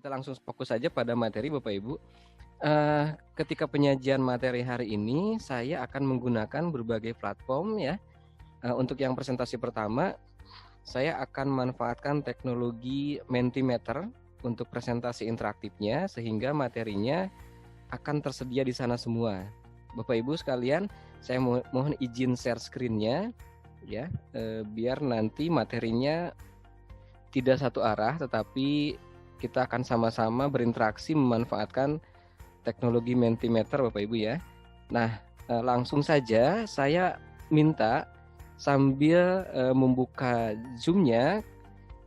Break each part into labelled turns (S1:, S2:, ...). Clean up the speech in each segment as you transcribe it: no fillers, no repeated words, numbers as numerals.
S1: kita langsung fokus saja pada materi Bapak Ibu. Ketika penyajian materi hari ini, saya akan menggunakan berbagai platform ya. Untuk yang presentasi pertama, saya akan manfaatkan teknologi Mentimeter untuk presentasi interaktifnya, sehingga materinya akan tersedia di sana semua. Bapak Ibu sekalian, saya mohon izin share screen-nya ya, biar nanti materinya tidak satu arah, tetapi kita akan sama-sama berinteraksi memanfaatkan teknologi Mentimeter Bapak Ibu ya. Nah, langsung saja saya minta sambil membuka Zoom-nya,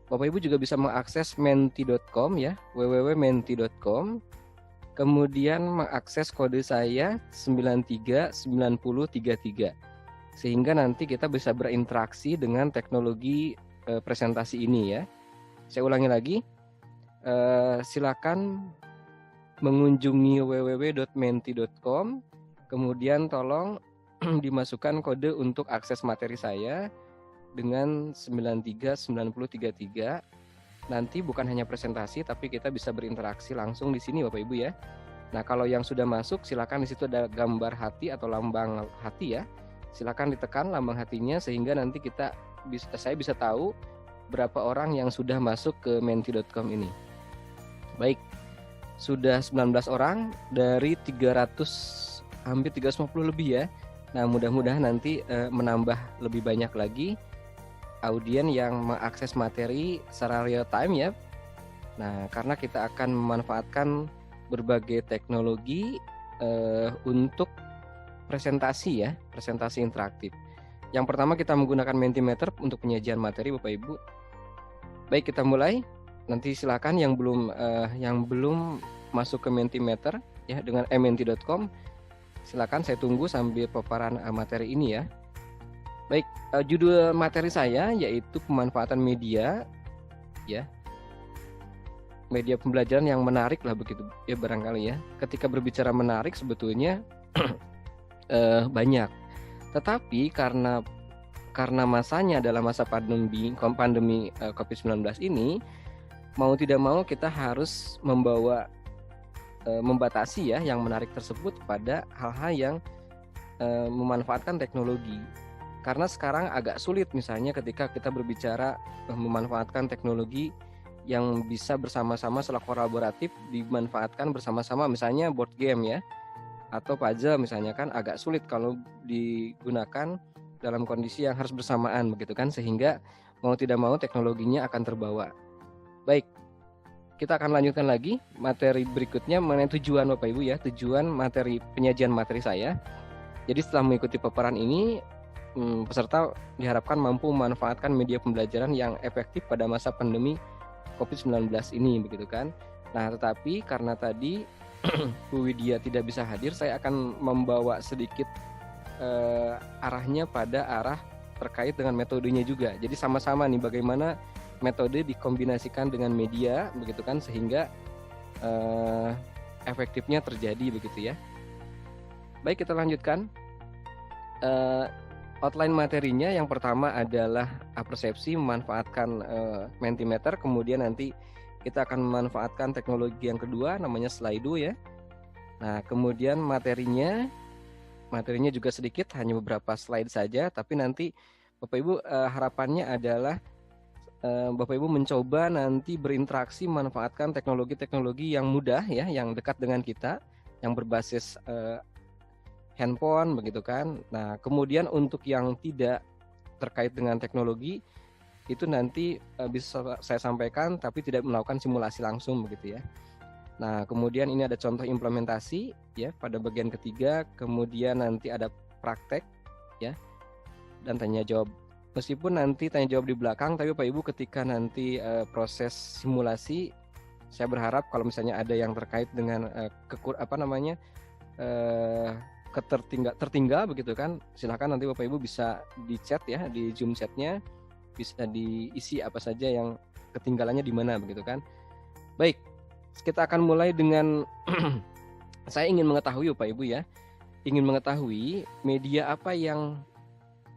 S1: Bapak Ibu juga bisa mengakses menti.com ya, www.menti.com. Kemudian mengakses kode saya 939033. Sehingga nanti kita bisa berinteraksi dengan teknologi presentasi ini ya. Saya ulangi lagi, silakan mengunjungi www.menti.com, kemudian tolong dimasukkan kode untuk akses materi saya dengan 939033. Nanti bukan hanya presentasi, tapi kita bisa berinteraksi langsung di sini Bapak Ibu ya. Nah, kalau yang sudah masuk, silakan di situ ada gambar hati atau lambang hati ya. Silakan ditekan lambang hatinya sehingga nanti saya bisa tahu berapa orang yang sudah masuk ke menti.com ini. Baik, sudah 19 orang dari 300, hampir 350 lebih ya. Nah, mudah-mudahan nanti menambah lebih banyak lagi audien yang mengakses materi secara real time ya. Nah, karena kita akan memanfaatkan berbagai teknologi untuk presentasi ya, presentasi interaktif. Yang pertama kita menggunakan Mentimeter untuk penyajian materi Bapak Ibu. Baik, kita mulai. Nanti silakan yang belum masuk ke Mentimeter ya dengan menti.com, silakan saya tunggu sambil paparan materi ini ya. Baik, judul materi saya yaitu pemanfaatan media ya. Media pembelajaran yang menarik lah begitu ya barangkali ya. Ketika berbicara menarik sebetulnya banyak. Tetapi karena masanya adalah masa pandemi COVID-19 ini, mau tidak mau kita harus membatasi ya yang menarik tersebut pada hal-hal yang memanfaatkan teknologi. Karena sekarang agak sulit misalnya ketika kita berbicara memanfaatkan teknologi yang bisa bersama-sama secara kolaboratif dimanfaatkan bersama-sama, misalnya board game ya, atau puzzle misalnya, kan agak sulit kalau digunakan dalam kondisi yang harus bersamaan begitu kan, sehingga mau tidak mau teknologinya akan terbawa. Baik, kita akan lanjutkan lagi materi berikutnya mengenai tujuan Bapak Ibu ya, tujuan materi penyajian materi saya. Jadi setelah mengikuti paparan ini, peserta diharapkan mampu memanfaatkan media pembelajaran yang efektif pada masa pandemi COVID-19 ini begitu kan. Nah, tetapi karena tadi Bu Widya tidak bisa hadir, saya akan membawa sedikit arahnya pada arah terkait dengan metodenya juga. Jadi sama-sama nih bagaimana metode dikombinasikan dengan media begitu kan, sehingga efektifnya terjadi begitu ya. Baik, kita lanjutkan. Outline materinya yang pertama adalah persepsi memanfaatkan Mentimeter, kemudian nanti kita akan memanfaatkan teknologi yang kedua namanya Slido ya. Nah, kemudian materinya juga sedikit, hanya beberapa slide saja, tapi nanti Bapak Ibu harapannya adalah Bapak Ibu mencoba nanti berinteraksi memanfaatkan teknologi-teknologi yang mudah ya, yang dekat dengan kita, yang berbasis handphone begitu kan. Nah, kemudian untuk yang tidak terkait dengan teknologi itu nanti bisa saya sampaikan tapi tidak melakukan simulasi langsung begitu ya. Nah, kemudian ini ada contoh implementasi ya pada bagian ketiga, kemudian nanti ada praktek ya dan tanya jawab. Meskipun nanti tanya jawab di belakang, tapi Bapak Ibu ketika nanti proses simulasi, saya berharap kalau misalnya ada yang terkait dengan tertinggal begitu kan, silakan nanti Bapak Ibu bisa di chat ya, di Zoom chatnya bisa diisi apa saja yang ketinggalannya di mana begitu kan. Baik, kita akan mulai dengan saya ingin mengetahui Bapak Ibu ya, ingin mengetahui media apa yang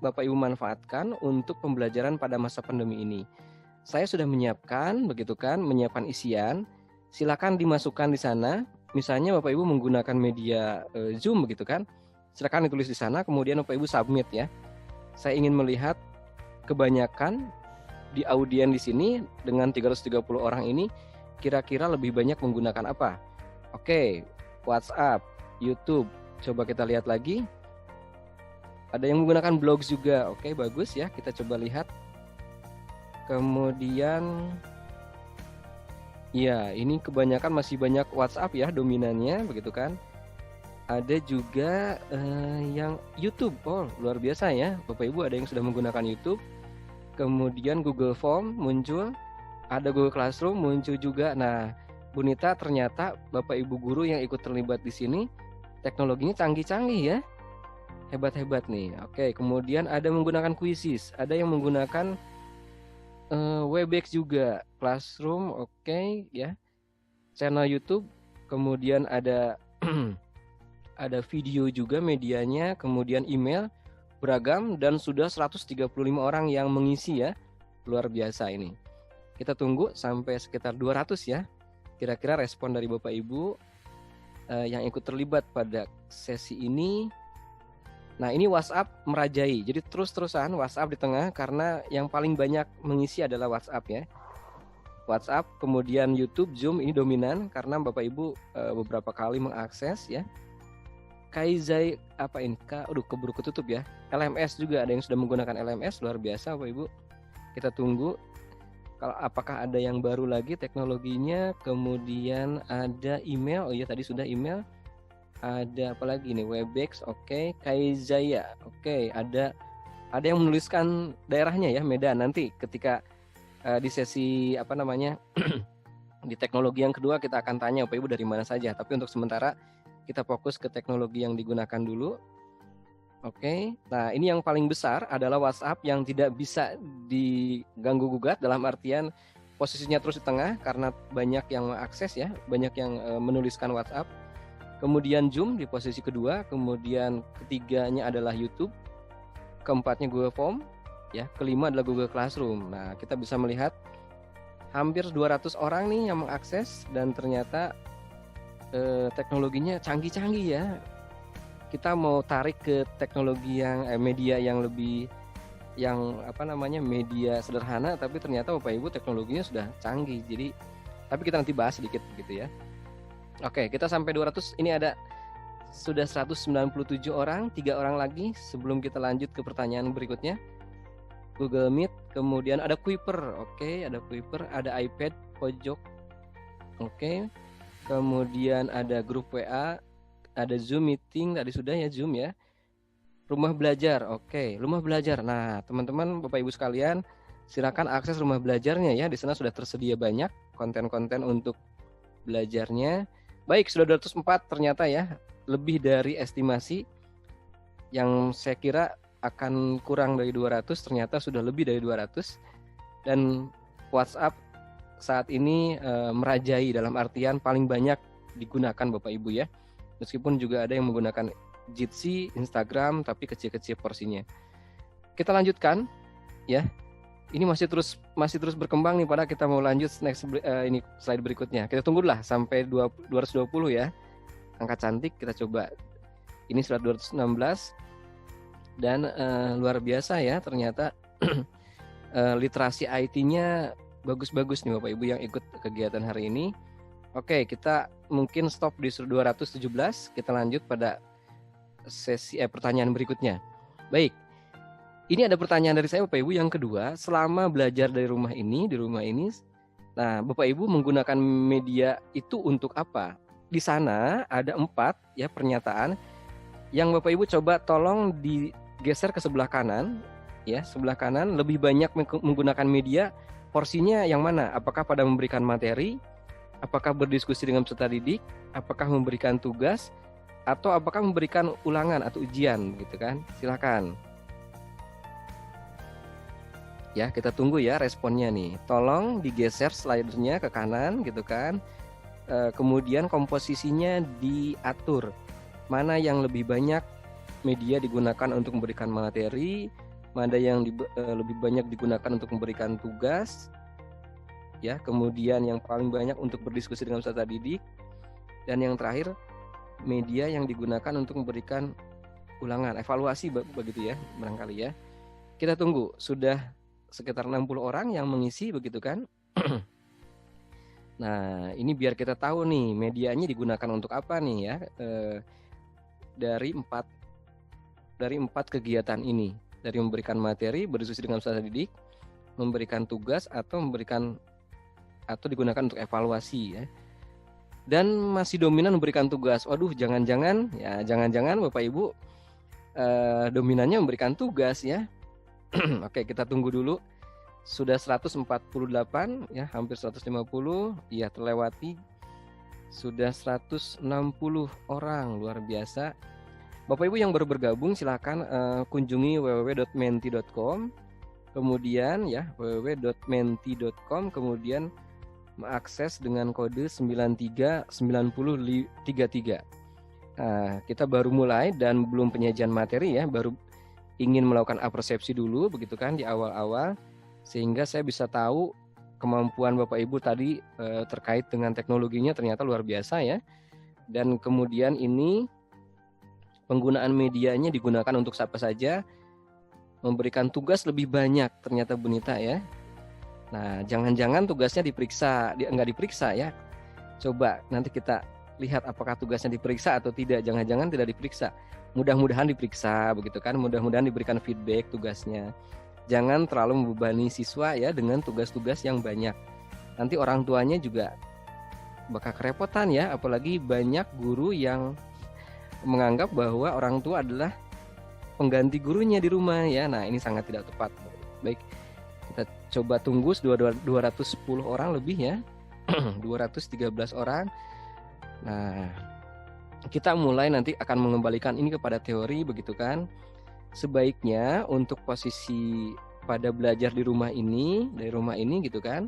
S1: Bapak Ibu manfaatkan untuk pembelajaran pada masa pandemi ini. Saya sudah menyiapkan begitu kan, menyiapkan isian. silakan dimasukkan di sana. Misalnya Bapak Ibu menggunakan media Zoom begitu kan, silakan ditulis di sana, kemudian Bapak Ibu submit ya. Saya ingin melihat kebanyakan di audien di sini dengan 330 orang ini kira-kira lebih banyak menggunakan apa. Oke, WhatsApp, YouTube, coba kita lihat lagi. Ada yang menggunakan blogs juga. Oke, bagus ya, kita coba lihat. Kemudian ya, ini kebanyakan masih banyak WhatsApp ya dominannya begitu kan. Ada juga yang YouTube. Oh, luar biasa ya. Bapak Ibu ada yang sudah menggunakan YouTube. Kemudian Google Form muncul, ada Google Classroom muncul juga. Nah, Bu Nita, ternyata Bapak Ibu guru yang ikut terlibat di sini teknologinya canggih-canggih ya. Hebat-hebat nih. Oke, kemudian ada menggunakan Quizzes, ada yang menggunakan Webex juga, Classroom, oke ya. Channel YouTube, kemudian ada ada video juga medianya, kemudian email beragam dan sudah 135 orang yang mengisi ya. Luar biasa ini. Kita tunggu sampai sekitar 200 ya. Kira-kira respon dari Bapak Ibu yang ikut terlibat pada sesi ini. Nah, ini WhatsApp merajai. Jadi terus-terusan WhatsApp di tengah karena yang paling banyak mengisi adalah WhatsApp ya. WhatsApp, kemudian YouTube, Zoom ini dominan karena Bapak Ibu beberapa kali mengakses ya. Kaizai apa ini? Keburu ketutup ya. LMS juga ada yang sudah menggunakan LMS, luar biasa Bapak Ibu. Kita tunggu kalau apakah ada yang baru lagi teknologinya. Kemudian ada email. Oh iya, tadi sudah email. Ada apa lagi nih? Webex, oke. Kaizaya, oke. Ada yang menuliskan daerahnya ya, Medan. Nanti ketika di sesi apa namanya di teknologi yang kedua kita akan tanya Bapak Ibu dari mana saja. Tapi untuk sementara kita fokus ke teknologi yang digunakan dulu. Oke. Nah, ini yang paling besar adalah WhatsApp yang tidak bisa diganggu gugat, dalam artian posisinya terus di tengah karena banyak yang mengakses ya, banyak yang menuliskan WhatsApp. Kemudian Zoom di posisi kedua, kemudian ketiganya adalah YouTube, keempatnya Google Form, ya, kelima adalah Google Classroom. Nah, kita bisa melihat hampir 200 orang nih yang mengakses dan ternyata teknologinya canggih-canggih ya. Kita mau tarik ke teknologi yang media yang lebih media sederhana, tapi ternyata Bapak Ibu teknologinya sudah canggih. Jadi tapi kita nanti bahas sedikit begitu ya. Oke, kita sampai 200. Ini ada sudah 197 orang, 3 orang lagi sebelum kita lanjut ke pertanyaan berikutnya. Google Meet, kemudian ada Kuiper. Oke, ada Kuiper, ada iPad pojok. Oke. Kemudian ada grup WA, ada Zoom meeting, tadi sudah ya Zoom ya. Rumah belajar. Oke, rumah belajar. Nah, teman-teman, Bapak Ibu sekalian, silakan akses rumah belajarnya ya. Di sana sudah tersedia banyak konten-konten untuk belajarnya. Baik, sudah 204 ternyata ya, lebih dari estimasi. Yang saya kira akan kurang dari 200, ternyata sudah lebih dari 200. Dan WhatsApp saat ini merajai, dalam artian paling banyak digunakan Bapak Ibu ya. Meskipun juga ada yang menggunakan Jitsi, Instagram, tapi kecil-kecil porsinya. Kita lanjutkan ya. Ini masih terus berkembang nih, pada kita mau lanjut next ini slide berikutnya. Kita tunggulah sampai 220 ya. Angka cantik, kita coba. Ini slide 216 dan luar biasa ya, ternyata literasi IT-nya bagus-bagus nih Bapak Ibu yang ikut kegiatan hari ini. Oke, kita mungkin stop di 217. Kita lanjut pada sesi pertanyaan berikutnya. Baik. Ini ada pertanyaan dari saya Bapak Ibu yang kedua, selama belajar dari rumah ini, di rumah ini, nah Bapak Ibu menggunakan media itu untuk apa? Di sana ada 4 ya pernyataan yang Bapak Ibu coba tolong digeser ke sebelah kanan, ya sebelah kanan, lebih banyak menggunakan media, porsinya yang mana? Apakah pada memberikan materi, apakah berdiskusi dengan peserta didik, apakah memberikan tugas, atau apakah memberikan ulangan atau ujian gitu kan? Silakan. Ya, kita tunggu ya responnya nih. Tolong digeser slidernya ke kanan gitu kan. Kemudian komposisinya diatur. Mana yang lebih banyak media digunakan untuk memberikan materi, mana yang lebih banyak digunakan untuk memberikan tugas, ya, kemudian yang paling banyak untuk berdiskusi dengan peserta didik, dan yang terakhir media yang digunakan untuk memberikan ulangan, evaluasi begitu ya, barangkali ya. Kita tunggu, sudah sekitar 60 orang yang mengisi begitu kan. Nah, ini biar kita tahu nih medianya digunakan untuk apa nih ya. Dari empat kegiatan ini, dari memberikan materi, berdiskusi dengan peserta didik, memberikan tugas atau digunakan untuk evaluasi ya. Dan masih dominan memberikan tugas. Waduh, jangan-jangan Bapak Ibu dominannya memberikan tugas ya. Oke, kita tunggu dulu. Sudah 148 ya, hampir 150 ya, terlewati. Sudah 160 orang, luar biasa. Bapak Ibu yang baru bergabung silakan kunjungi www.menti.com, kemudian ya www.menti.com, kemudian mengakses dengan kode 939033. Nah, kita baru mulai dan belum penyajian materi ya, baru ingin melakukan apresiasi dulu begitu kan di awal-awal, sehingga saya bisa tahu kemampuan Bapak Ibu tadi terkait dengan teknologinya ternyata luar biasa ya. Dan kemudian ini penggunaan medianya digunakan untuk siapa saja, memberikan tugas lebih banyak ternyata Bu Nita ya. Nah, jangan-jangan tugasnya nggak diperiksa ya. Coba nanti kita lihat apakah tugasnya diperiksa atau tidak. Jangan-jangan tidak diperiksa. Mudah-mudahan diperiksa begitu kan. Mudah-mudahan diberikan feedback tugasnya. Jangan terlalu membebani siswa ya dengan tugas-tugas yang banyak. Nanti orang tuanya juga bakal kerepotan ya. Apalagi banyak guru yang menganggap bahwa orang tua adalah pengganti gurunya di rumah ya. Nah, ini sangat tidak tepat. Baik, kita coba tunggu 210 orang lebih ya. 213 orang. Nah, kita mulai nanti akan mengembalikan ini kepada teori begitu kan. Sebaiknya untuk posisi pada belajar di rumah ini, dari rumah ini gitu kan,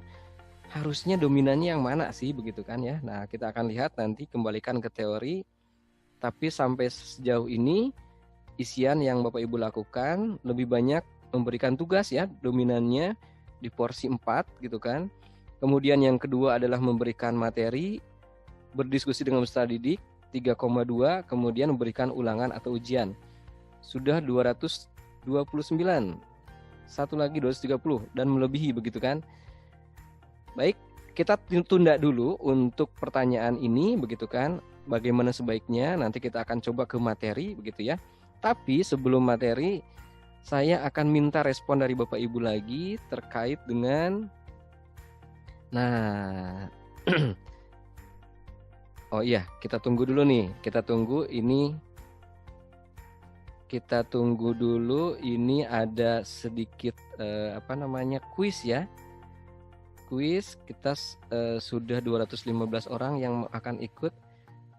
S1: harusnya dominannya yang mana sih begitu kan ya. Nah, kita akan lihat nanti, kembalikan ke teori. Tapi sampai sejauh ini isian yang Bapak Ibu lakukan lebih banyak memberikan tugas ya, dominannya di porsi 4 gitu kan. Kemudian yang kedua adalah memberikan materi, berdiskusi dengan peserta didik 3,2, kemudian memberikan ulangan atau ujian. Sudah 229. Satu lagi 230 dan melebihi begitu kan. Baik, kita tunda dulu untuk pertanyaan ini begitu kan. Bagaimana sebaiknya, nanti kita akan coba ke materi begitu ya. Tapi sebelum materi, saya akan minta respon dari Bapak Ibu lagi terkait dengan oh iya, kita tunggu dulu nih. Kita tunggu dulu ini ada sedikit kuis ya. Kuis kita sudah 215 orang yang akan ikut.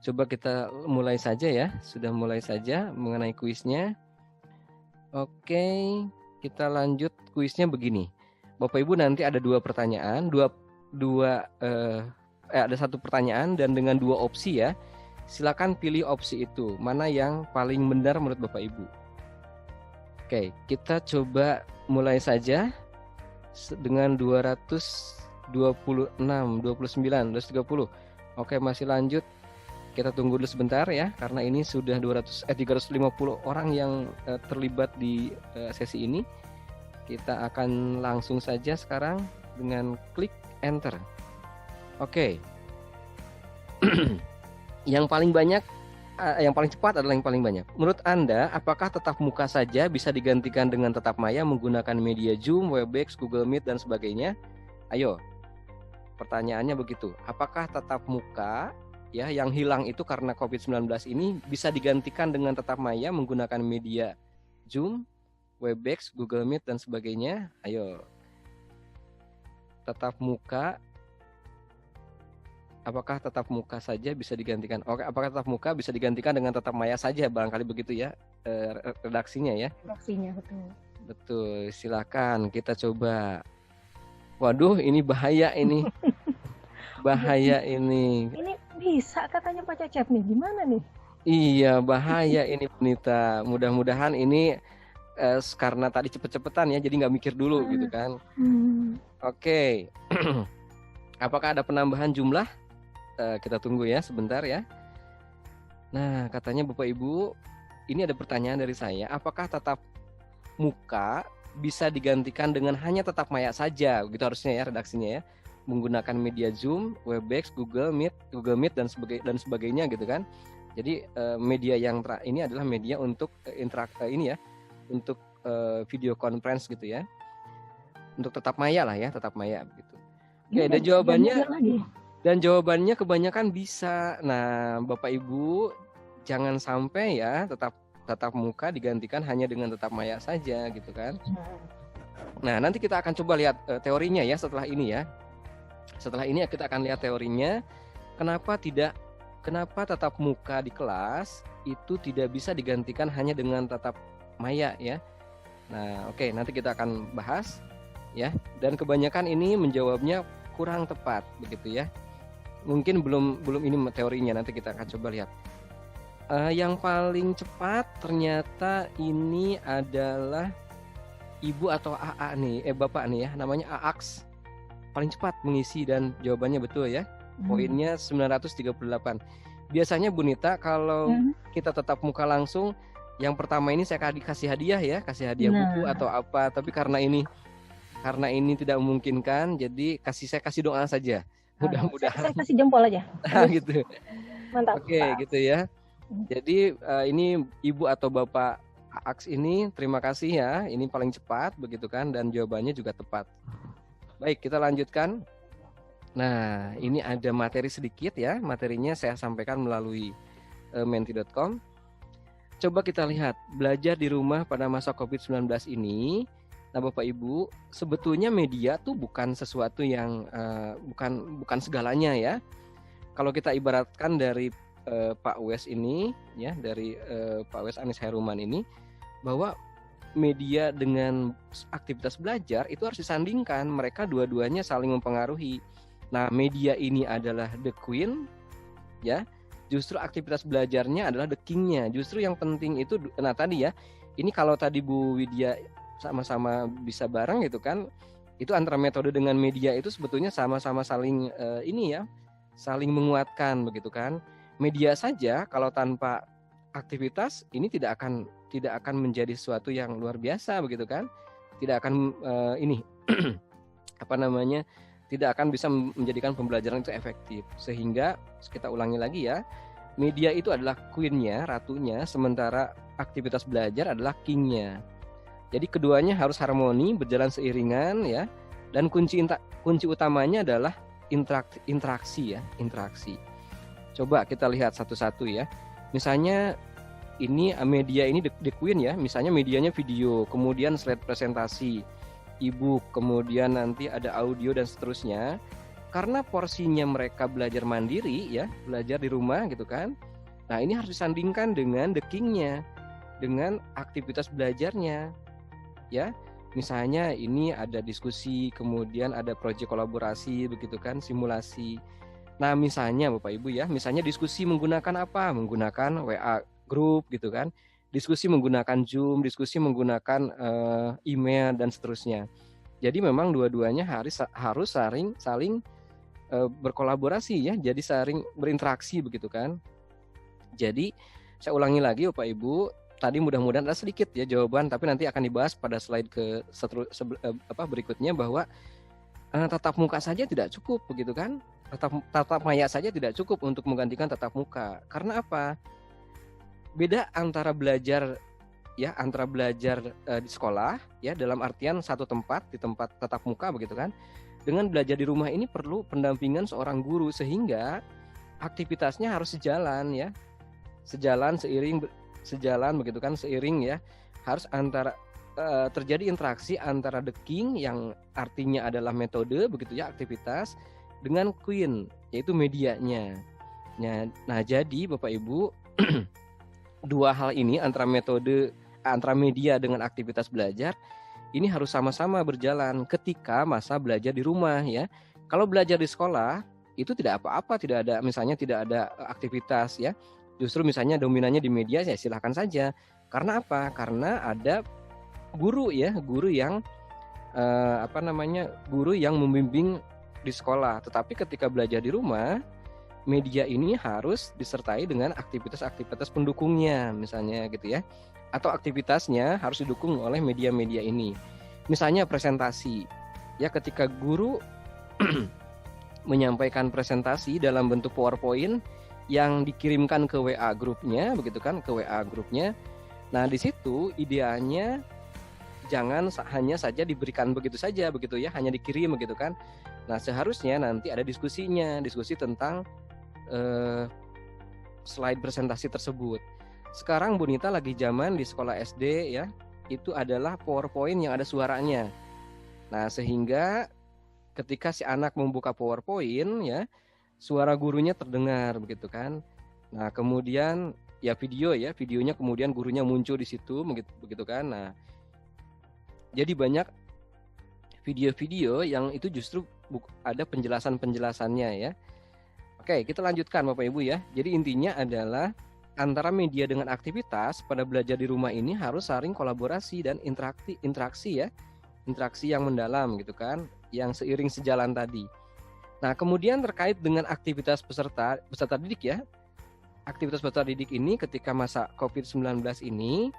S1: Coba kita mulai saja ya. Sudah mulai saja mengenai kuisnya. Oke, kita lanjut kuisnya begini. Bapak Ibu nanti ada dua pertanyaan, ada satu pertanyaan dan dengan dua opsi ya. Silakan pilih opsi itu, mana yang paling benar menurut Bapak Ibu. Oke, kita coba mulai saja dengan 229, 230. Oke, masih lanjut. Kita tunggu dulu sebentar ya, karena ini sudah 350 orang yang terlibat di sesi ini. Kita akan langsung saja sekarang dengan klik enter. Oke. Yang paling cepat adalah yang paling banyak. Menurut Anda, apakah tatap muka saja bisa digantikan dengan tatap maya menggunakan media Zoom, Webex, Google Meet dan sebagainya? Ayo. Pertanyaannya begitu. Apakah tatap muka ya yang hilang itu karena COVID-19 ini bisa digantikan dengan tatap maya menggunakan media Zoom, Webex, Google Meet dan sebagainya? Ayo. Tatap muka, apakah tatap muka saja bisa digantikan? Oke, apakah tatap muka bisa digantikan dengan tatap maya saja? Barangkali begitu ya redaksinya ya.
S2: Redaksinya betul.
S1: Betul, silakan kita coba. Waduh, ini bahaya ini. Bahaya ini.
S2: Ini bisa katanya Pak Cecep nih, gimana nih?
S1: Iya, bahaya ini Punita. Mudah-mudahan ini karena tadi cepet-cepetan ya, jadi nggak mikir dulu gitu kan. Oke. Apakah ada penambahan jumlah? Kita tunggu ya sebentar ya. Nah, katanya Bapak Ibu, ini ada pertanyaan dari saya. Apakah tatap muka bisa digantikan dengan hanya tatap maya saja? Begitu harusnya ya redaksinya ya. Menggunakan media Zoom, Webex, Google Meet dan sebagainya gitu kan. Jadi media yang ini adalah media untuk ini ya, untuk video conference gitu ya. Untuk tatap maya lah ya, tatap maya begitu. Oke, ada jawabannya. Dan jawabannya kebanyakan bisa. Nah, Bapak Ibu jangan sampai ya tatap muka digantikan hanya dengan tatap maya saja gitu kan. Nah, nanti kita akan coba lihat teorinya ya setelah ini ya. Setelah ini kita akan lihat teorinya. Kenapa tatap muka di kelas itu tidak bisa digantikan hanya dengan tatap maya ya. Nah, oke, nanti kita akan bahas ya. Dan kebanyakan ini menjawabnya kurang tepat begitu ya. Mungkin belum ini teorinya, nanti kita akan coba lihat. Yang paling cepat ternyata ini adalah Ibu atau AA nih, Bapak nih ya, namanya Aaks. Paling cepat mengisi dan jawabannya betul ya. Poinnya 938. Biasanya Bu Nita kalau kita tatap muka langsung, yang pertama ini saya kasih hadiah ya, kasih hadiah buku atau apa. Tapi karena ini tidak memungkinkan, jadi saya kasih doa saja. Mudah-mudahan.
S2: Saya kasih jempol aja.
S1: Gitu.
S2: Mantap.
S1: Oke, gitu ya. Jadi ini Ibu atau Bapak Aaks ini terima kasih ya. Ini paling cepat begitu kan, dan jawabannya juga tepat. Baik, kita lanjutkan. Nah, ini ada materi sedikit ya. Materinya saya sampaikan melalui menti.com. Coba kita lihat belajar di rumah pada masa COVID-19 ini. Nah, Bapak Ibu, sebetulnya media tuh bukan sesuatu yang bukan segalanya ya. Kalau kita ibaratkan dari Pak Wes ini ya, dari Pak Wes Anis Haruman ini, bahwa media dengan aktivitas belajar itu harus disandingkan, mereka dua-duanya saling mempengaruhi. Nah, media ini adalah the queen ya. Justru aktivitas belajarnya adalah the king-nya. Justru yang penting itu, nah tadi ya, ini kalau tadi Bu Widya sama-sama bisa bareng gitu kan, itu antara metode dengan media itu sebetulnya sama-sama saling ini ya, saling menguatkan begitu kan. Media saja kalau tanpa aktivitas ini tidak akan menjadi sesuatu yang luar biasa begitu kan, tidak akan ini tidak akan bisa menjadikan pembelajaran itu efektif. Sehingga kita ulangi lagi ya, media itu adalah queen-nya, ratunya, sementara aktivitas belajar adalah king-nya. Jadi keduanya harus harmoni, berjalan seiringan ya. Dan kunci utamanya adalah interaksi ya, interaksi. Coba kita lihat satu-satu ya. Misalnya ini media ini the queen ya. Misalnya medianya video, kemudian slide presentasi, e-book, kemudian nanti ada audio dan seterusnya. Karena porsinya mereka belajar mandiri ya, belajar di rumah gitu kan. Nah, ini harus disandingkan dengan the king-nya, dengan aktivitas belajarnya. Ya, misalnya ini ada diskusi, kemudian ada proyek kolaborasi begitu kan, simulasi. Nah, misalnya Bapak Ibu ya, misalnya diskusi menggunakan apa? Menggunakan WA group gitu kan. Diskusi menggunakan Zoom, diskusi menggunakan email dan seterusnya. Jadi memang dua-duanya harus saling berkolaborasi ya, jadi saling berinteraksi begitu kan. Jadi saya ulangi lagi Bapak Ibu, tadi mudah-mudahan ada sedikit ya jawaban, tapi nanti akan dibahas pada slide berikutnya bahwa tatap muka saja tidak cukup begitu kan. Tatap maya saja tidak cukup untuk menggantikan tatap muka. Karena apa? Beda antara belajar ya, di sekolah ya, dalam artian satu tempat, di tempat tatap muka begitu kan. Dengan belajar di rumah ini perlu pendampingan seorang guru, sehingga aktivitasnya harus sejalan ya. Sejalan begitu kan, seiring ya. Harus terjadi interaksi antara the king yang artinya adalah metode begitu ya, aktivitas, dengan queen yaitu medianya. Nah, jadi Bapak Ibu dua hal ini antara media dengan aktivitas belajar ini harus sama-sama berjalan ketika masa belajar di rumah ya. Kalau belajar di sekolah itu tidak apa-apa, tidak ada aktivitas ya. Justru misalnya dominannya di media ya silahkan saja. Karena apa? Karena ada guru ya, guru yang membimbing di sekolah. Tetapi ketika belajar di rumah, media ini harus disertai dengan aktivitas-aktivitas pendukungnya, misalnya gitu ya. Atau aktivitasnya harus didukung oleh media-media ini. Misalnya presentasi. Ya, ketika guru menyampaikan presentasi dalam bentuk PowerPoint yang dikirimkan ke WA grupnya, begitu kan, ke WA grupnya. Nah, di situ idealnya jangan hanya saja diberikan begitu saja, begitu ya, hanya dikirim begitu kan. Nah, seharusnya nanti ada diskusinya, diskusi tentang slide presentasi tersebut. Sekarang Bu Nita lagi zaman di sekolah SD ya, itu adalah PowerPoint yang ada suaranya. Nah, sehingga ketika si anak membuka PowerPoint ya, suara gurunya terdengar begitu kan. Nah, kemudian ya videonya kemudian gurunya muncul di situ begitu kan. Nah, jadi banyak video-video yang itu justru ada penjelasan-penjelasannya ya. Oke, kita lanjutkan Bapak Ibu ya. Jadi intinya adalah antara media dengan aktivitas pada belajar di rumah ini harus saling kolaborasi dan interaksi ya. Interaksi yang mendalam gitu kan, yang seiring sejalan tadi. Nah, kemudian terkait dengan aktivitas peserta didik ya. Aktivitas peserta didik ini ketika masa COVID-19 ini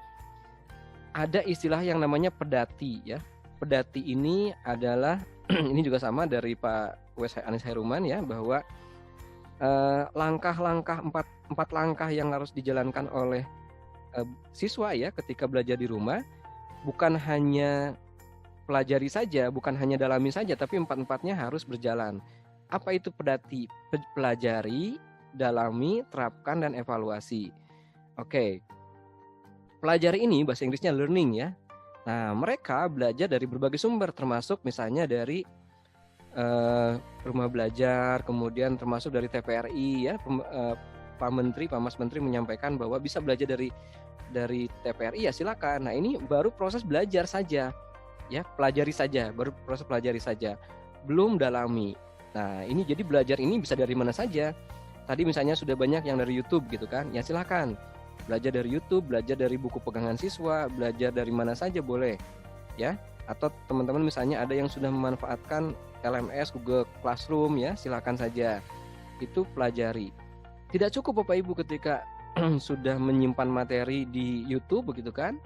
S1: ada istilah yang namanya pedati ya. Pedati ini adalah ini juga sama dari Pak W.S. Anies Haruman ya, bahwa langkah-langkah empat langkah yang harus dijalankan oleh siswa ya ketika belajar di rumah, bukan hanya pelajari saja, bukan hanya dalami saja, tapi empat-empatnya harus berjalan. Apa itu pedati? Pelajari, dalami, terapkan, dan evaluasi. Oke. Pelajari ini bahasa Inggrisnya learning ya. Nah, mereka belajar dari berbagai sumber, termasuk misalnya dari rumah belajar, kemudian termasuk dari TPRI ya. Pak Mas Menteri menyampaikan bahwa bisa belajar dari TPRI ya, silakan. Nah, ini baru proses belajar saja. Ya, pelajari saja, baru proses pelajari saja. Belum dalami. Nah, ini jadi belajar ini bisa dari mana saja. Tadi misalnya sudah banyak yang dari YouTube gitu kan. Ya silakan. Belajar dari YouTube, belajar dari buku pegangan siswa, belajar dari mana saja boleh. Ya. Atau teman-teman misalnya ada yang sudah memanfaatkan LMS, Google Classroom ya, silakan saja. Itu pelajari. Tidak cukup Bapak Ibu ketika sudah menyimpan materi di YouTube begitu kan?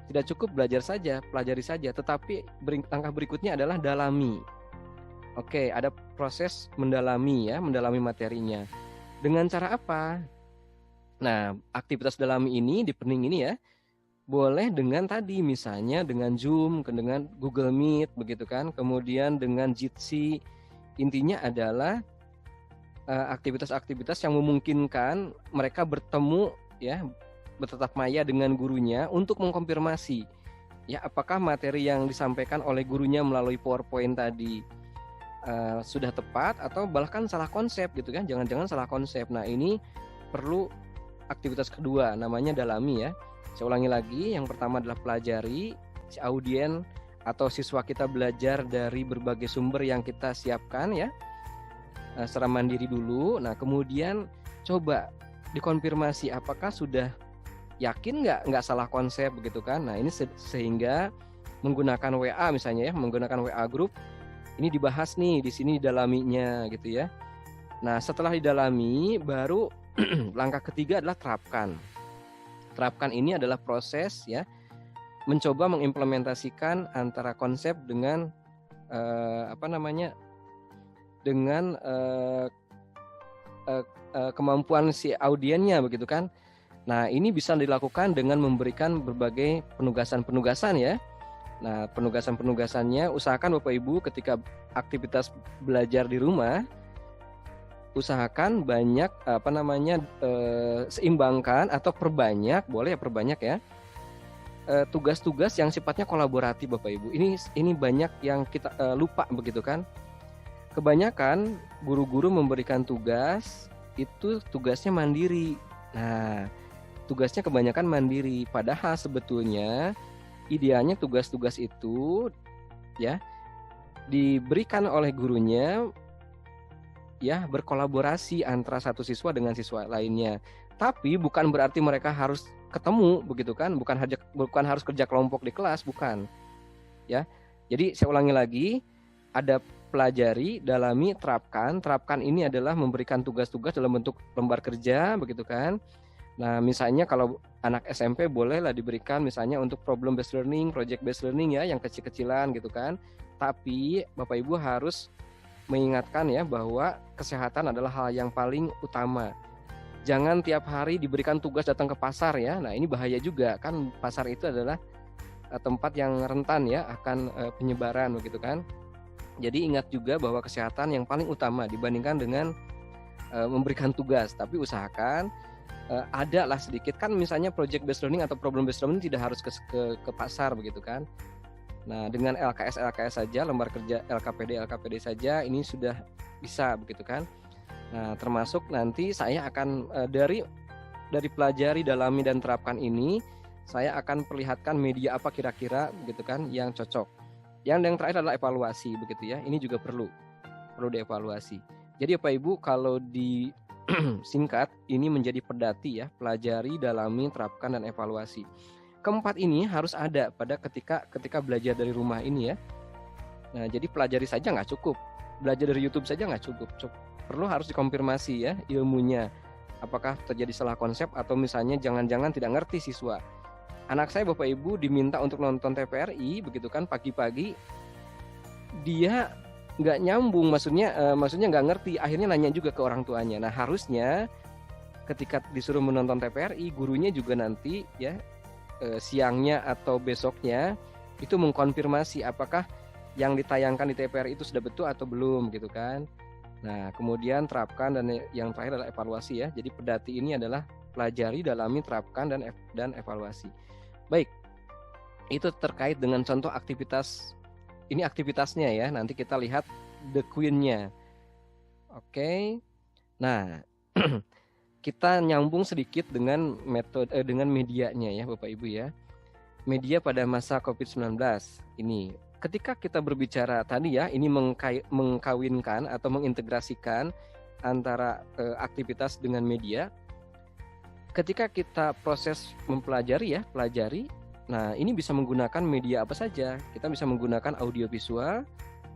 S1: Tidak cukup belajar saja, pelajari saja, tetapi langkah berikutnya adalah dalami. Oke, ada proses mendalami ya, mendalami materinya. Dengan cara apa? Nah, aktivitas dalami ini, deepening ini ya, boleh dengan tadi misalnya dengan Zoom, dengan Google Meet begitu kan, kemudian dengan Jitsi. Intinya adalah aktivitas-aktivitas yang memungkinkan mereka bertemu ya, bertatap maya dengan gurunya untuk mengkonfirmasi ya apakah materi yang disampaikan oleh gurunya melalui PowerPoint tadi sudah tepat atau bahkan salah konsep gitu kan, jangan-jangan salah konsep. Nah, ini perlu aktivitas kedua namanya dalami ya. Saya ulangi lagi, yang pertama adalah pelajari, si audien atau siswa kita belajar dari berbagai sumber yang kita siapkan ya, secara mandiri dulu. Nah, kemudian coba dikonfirmasi apakah sudah yakin nggak salah konsep begitu kan. Nah, ini sehingga menggunakan WA misalnya ya, menggunakan WA group, ini dibahas nih di sini didalaminya gitu ya. Nah, setelah didalami baru langkah ketiga adalah terapkan. Terapkan ini adalah proses ya, mencoba mengimplementasikan antara konsep dengan dengan kemampuan si audiennya begitu kan. Nah, ini bisa dilakukan dengan memberikan berbagai penugasan-penugasan ya. Nah, penugasan-penugasannya usahakan Bapak Ibu ketika aktivitas belajar di rumah, usahakan banyak seimbangkan atau perbanyak, boleh ya perbanyak ya, tugas-tugas yang sifatnya kolaboratif Bapak Ibu. Ini banyak yang kita lupa begitu kan. Kebanyakan guru-guru memberikan tugas, itu tugasnya mandiri. Nah, tugasnya kebanyakan mandiri, padahal sebetulnya idealnya tugas-tugas itu ya diberikan oleh gurunya ya, berkolaborasi antara satu siswa dengan siswa lainnya. Tapi bukan berarti mereka harus ketemu begitu kan, bukan harus kerja kelompok di kelas, bukan. Ya. Jadi saya ulangi lagi, ada pelajari, dalami, terapkan. Terapkan ini adalah memberikan tugas-tugas dalam bentuk lembar kerja, begitu kan. Nah, misalnya kalau anak SMP bolehlah diberikan misalnya untuk problem based learning, project based learning ya, yang kecil-kecilan gitu kan. Tapi Bapak Ibu harus mengingatkan ya bahwa kesehatan adalah hal yang paling utama. Jangan tiap hari diberikan tugas datang ke pasar ya. Nah, ini bahaya juga kan, pasar itu adalah tempat yang rentan ya akan penyebaran begitu kan. Jadi ingat juga bahwa kesehatan yang paling utama dibandingkan dengan memberikan tugas. Tapi usahakan ada lah sedikit kan, misalnya project based learning atau problem based learning tidak harus ke pasar begitu kan. Nah, dengan LKS saja, lembar kerja LKPD saja ini sudah bisa begitu kan. Nah, termasuk nanti saya akan dari pelajari, dalami dan terapkan ini, saya akan perlihatkan media apa kira-kira begitu kan yang cocok. Yang terakhir adalah evaluasi begitu ya. Ini juga perlu dievaluasi. Jadi Bapak Ibu, kalau di singkat ini menjadi pedati ya, pelajari, dalami, terapkan dan evaluasi. Keempat ini harus ada pada ketika belajar dari rumah ini ya. Nah, jadi pelajari saja nggak cukup, belajar dari YouTube saja nggak cukup. Perlu harus dikonfirmasi ya ilmunya. Apakah terjadi salah konsep atau misalnya jangan-jangan tidak ngerti siswa. Anak saya Bapak Ibu diminta untuk nonton TVRI begitu kan pagi-pagi, dia nggak nyambung, maksudnya nggak ngerti, akhirnya nanya juga ke orang tuanya. Nah, harusnya ketika disuruh menonton TVRI, gurunya juga nanti ya siangnya atau besoknya itu mengkonfirmasi apakah yang ditayangkan di TVRI itu sudah betul atau belum gitu kan. Nah, kemudian terapkan dan yang terakhir adalah evaluasi ya. Jadi pedati ini adalah pelajari, dalami, terapkan dan evaluasi. Baik, itu terkait dengan contoh aktivitas. Ini aktivitasnya ya, nanti kita lihat the queen-nya. Oke. Nah, kita nyambung sedikit dengan dengan medianya ya Bapak Ibu ya. Media pada masa COVID-19 ini. Ketika kita berbicara tadi ya, ini mengkawinkan atau mengintegrasikan antara aktivitas dengan media. Ketika kita proses mempelajari ya, nah ini bisa menggunakan media apa saja. Kita bisa menggunakan audio visual,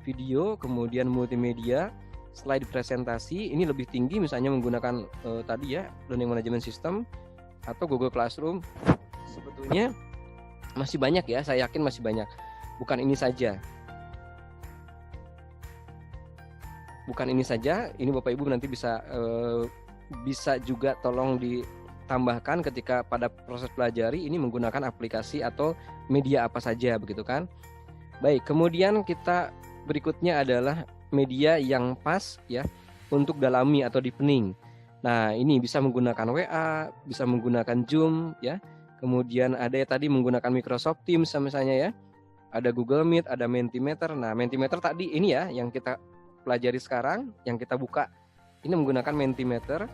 S1: video, kemudian multimedia, slide presentasi. Ini lebih tinggi misalnya menggunakan tadi ya, learning management system atau Google Classroom. Sebetulnya masih banyak ya, saya yakin masih banyak. Bukan ini saja. Ini Bapak Ibu nanti bisa juga tolong ditambahkan ketika pada proses pelajari ini menggunakan aplikasi atau media apa saja begitu kan. Baik, kemudian kita berikutnya adalah media yang pas ya untuk dalami atau deepening. Nah, ini bisa menggunakan WA, bisa menggunakan Zoom ya. Kemudian ada tadi menggunakan Microsoft Teams misalnya ya. Ada Google Meet, ada Mentimeter. Nah, Mentimeter tadi ini ya yang kita pelajari sekarang, yang kita buka. Ini menggunakan Mentimeter.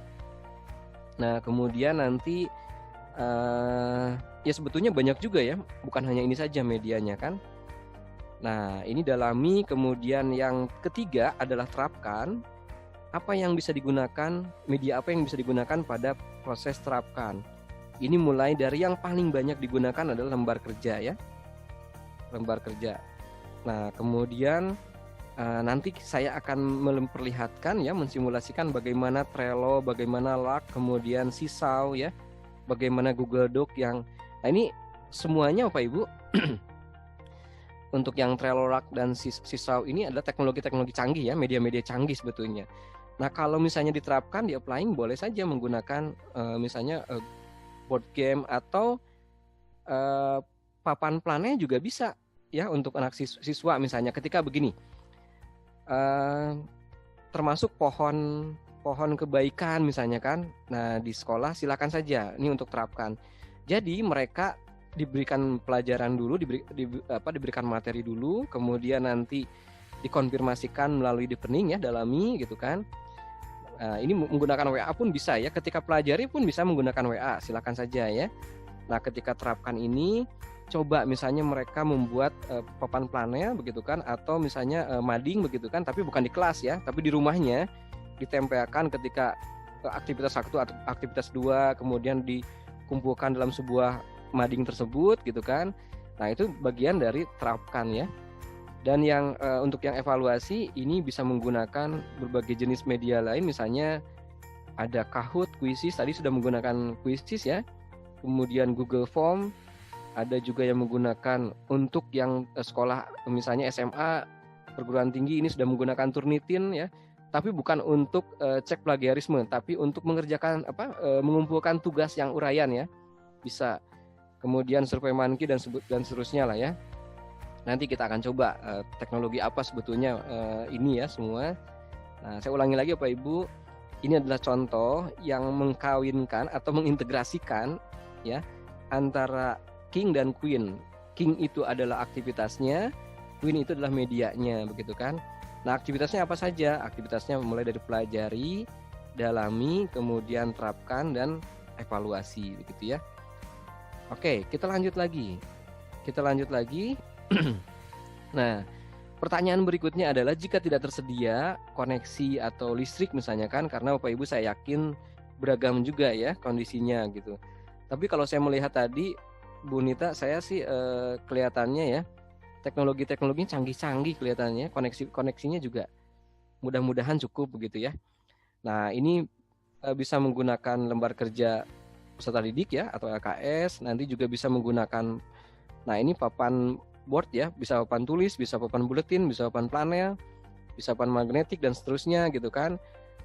S1: Nah, kemudian nanti ya sebetulnya banyak juga ya, bukan hanya ini saja medianya kan. Nah, ini dalami. Kemudian yang ketiga adalah terapkan. Apa yang bisa digunakan, media apa yang bisa digunakan pada proses terapkan. Ini mulai dari yang paling banyak digunakan adalah lembar kerja ya. Lembar kerja. Nah, kemudian nanti saya akan memperlihatkan ya, mensimulasikan bagaimana Trello, bagaimana Slack, kemudian Sisau ya, bagaimana Google Doc yang. Nah, ini semuanya Bapak Ibu untuk yang Trello, Slack dan Sisau ini adalah teknologi-teknologi canggih ya, media-media canggih sebetulnya. Nah, kalau misalnya diterapkan di applying, boleh saja menggunakan misalnya board game atau papan plannya juga bisa ya untuk anak siswa misalnya ketika begini, termasuk pohon kebaikan misalnya kan. Nah, di sekolah silakan saja ini untuk terapkan. Jadi mereka diberikan pelajaran dulu, diberikan materi dulu, kemudian nanti dikonfirmasikan melalui deepening ya, dalami gitu kan. Ini menggunakan WA pun bisa ya, ketika pelajari pun bisa menggunakan WA, silakan saja ya. Nah, ketika terapkan ini, coba misalnya mereka membuat papan plannya begitu kan, atau misalnya mading begitu kan, tapi bukan di kelas ya, tapi di rumahnya ditempelkan ketika aktivitas 1 atau aktivitas 2, kemudian dikumpulkan dalam sebuah mading tersebut gitu kan. Nah, itu bagian dari terapkan ya. Dan yang untuk yang evaluasi ini bisa menggunakan berbagai jenis media lain, misalnya ada Kahoot, Quizzes, tadi sudah menggunakan Quizzes ya. Kemudian Google Form, ada juga yang menggunakan untuk yang sekolah misalnya SMA, perguruan tinggi ini sudah menggunakan Turnitin ya. Tapi bukan untuk cek plagiarisme, tapi untuk mengerjakan mengumpulkan tugas yang uraian ya. Bisa. Kemudian SurveyMonkey dan seterusnya lah ya. Nanti kita akan coba teknologi apa sebetulnya ini ya semua. Nah, saya ulangi lagi Bapak Ibu, ini adalah contoh yang mengkawinkan atau mengintegrasikan ya antara King dan Queen. King itu adalah aktivitasnya, Queen itu adalah medianya, begitu kan? Nah, aktivitasnya apa saja? Aktivitasnya mulai dari pelajari, dalami, kemudian terapkan dan evaluasi, begitu ya. Oke, kita lanjut lagi. Nah, pertanyaan berikutnya adalah jika tidak tersedia koneksi atau listrik misalnya kan, karena Bapak Ibu saya yakin beragam juga ya kondisinya gitu. Tapi kalau saya melihat tadi Bu Nita, saya sih kelihatannya ya teknologinya canggih-canggih kelihatannya, koneksinya juga mudah-mudahan cukup begitu ya. Nah, ini bisa menggunakan lembar kerja peserta didik ya atau LKS, nanti juga bisa menggunakan, nah ini papan board ya, bisa papan tulis, bisa papan buletin, bisa papan panel, bisa papan magnetik dan seterusnya gitu kan.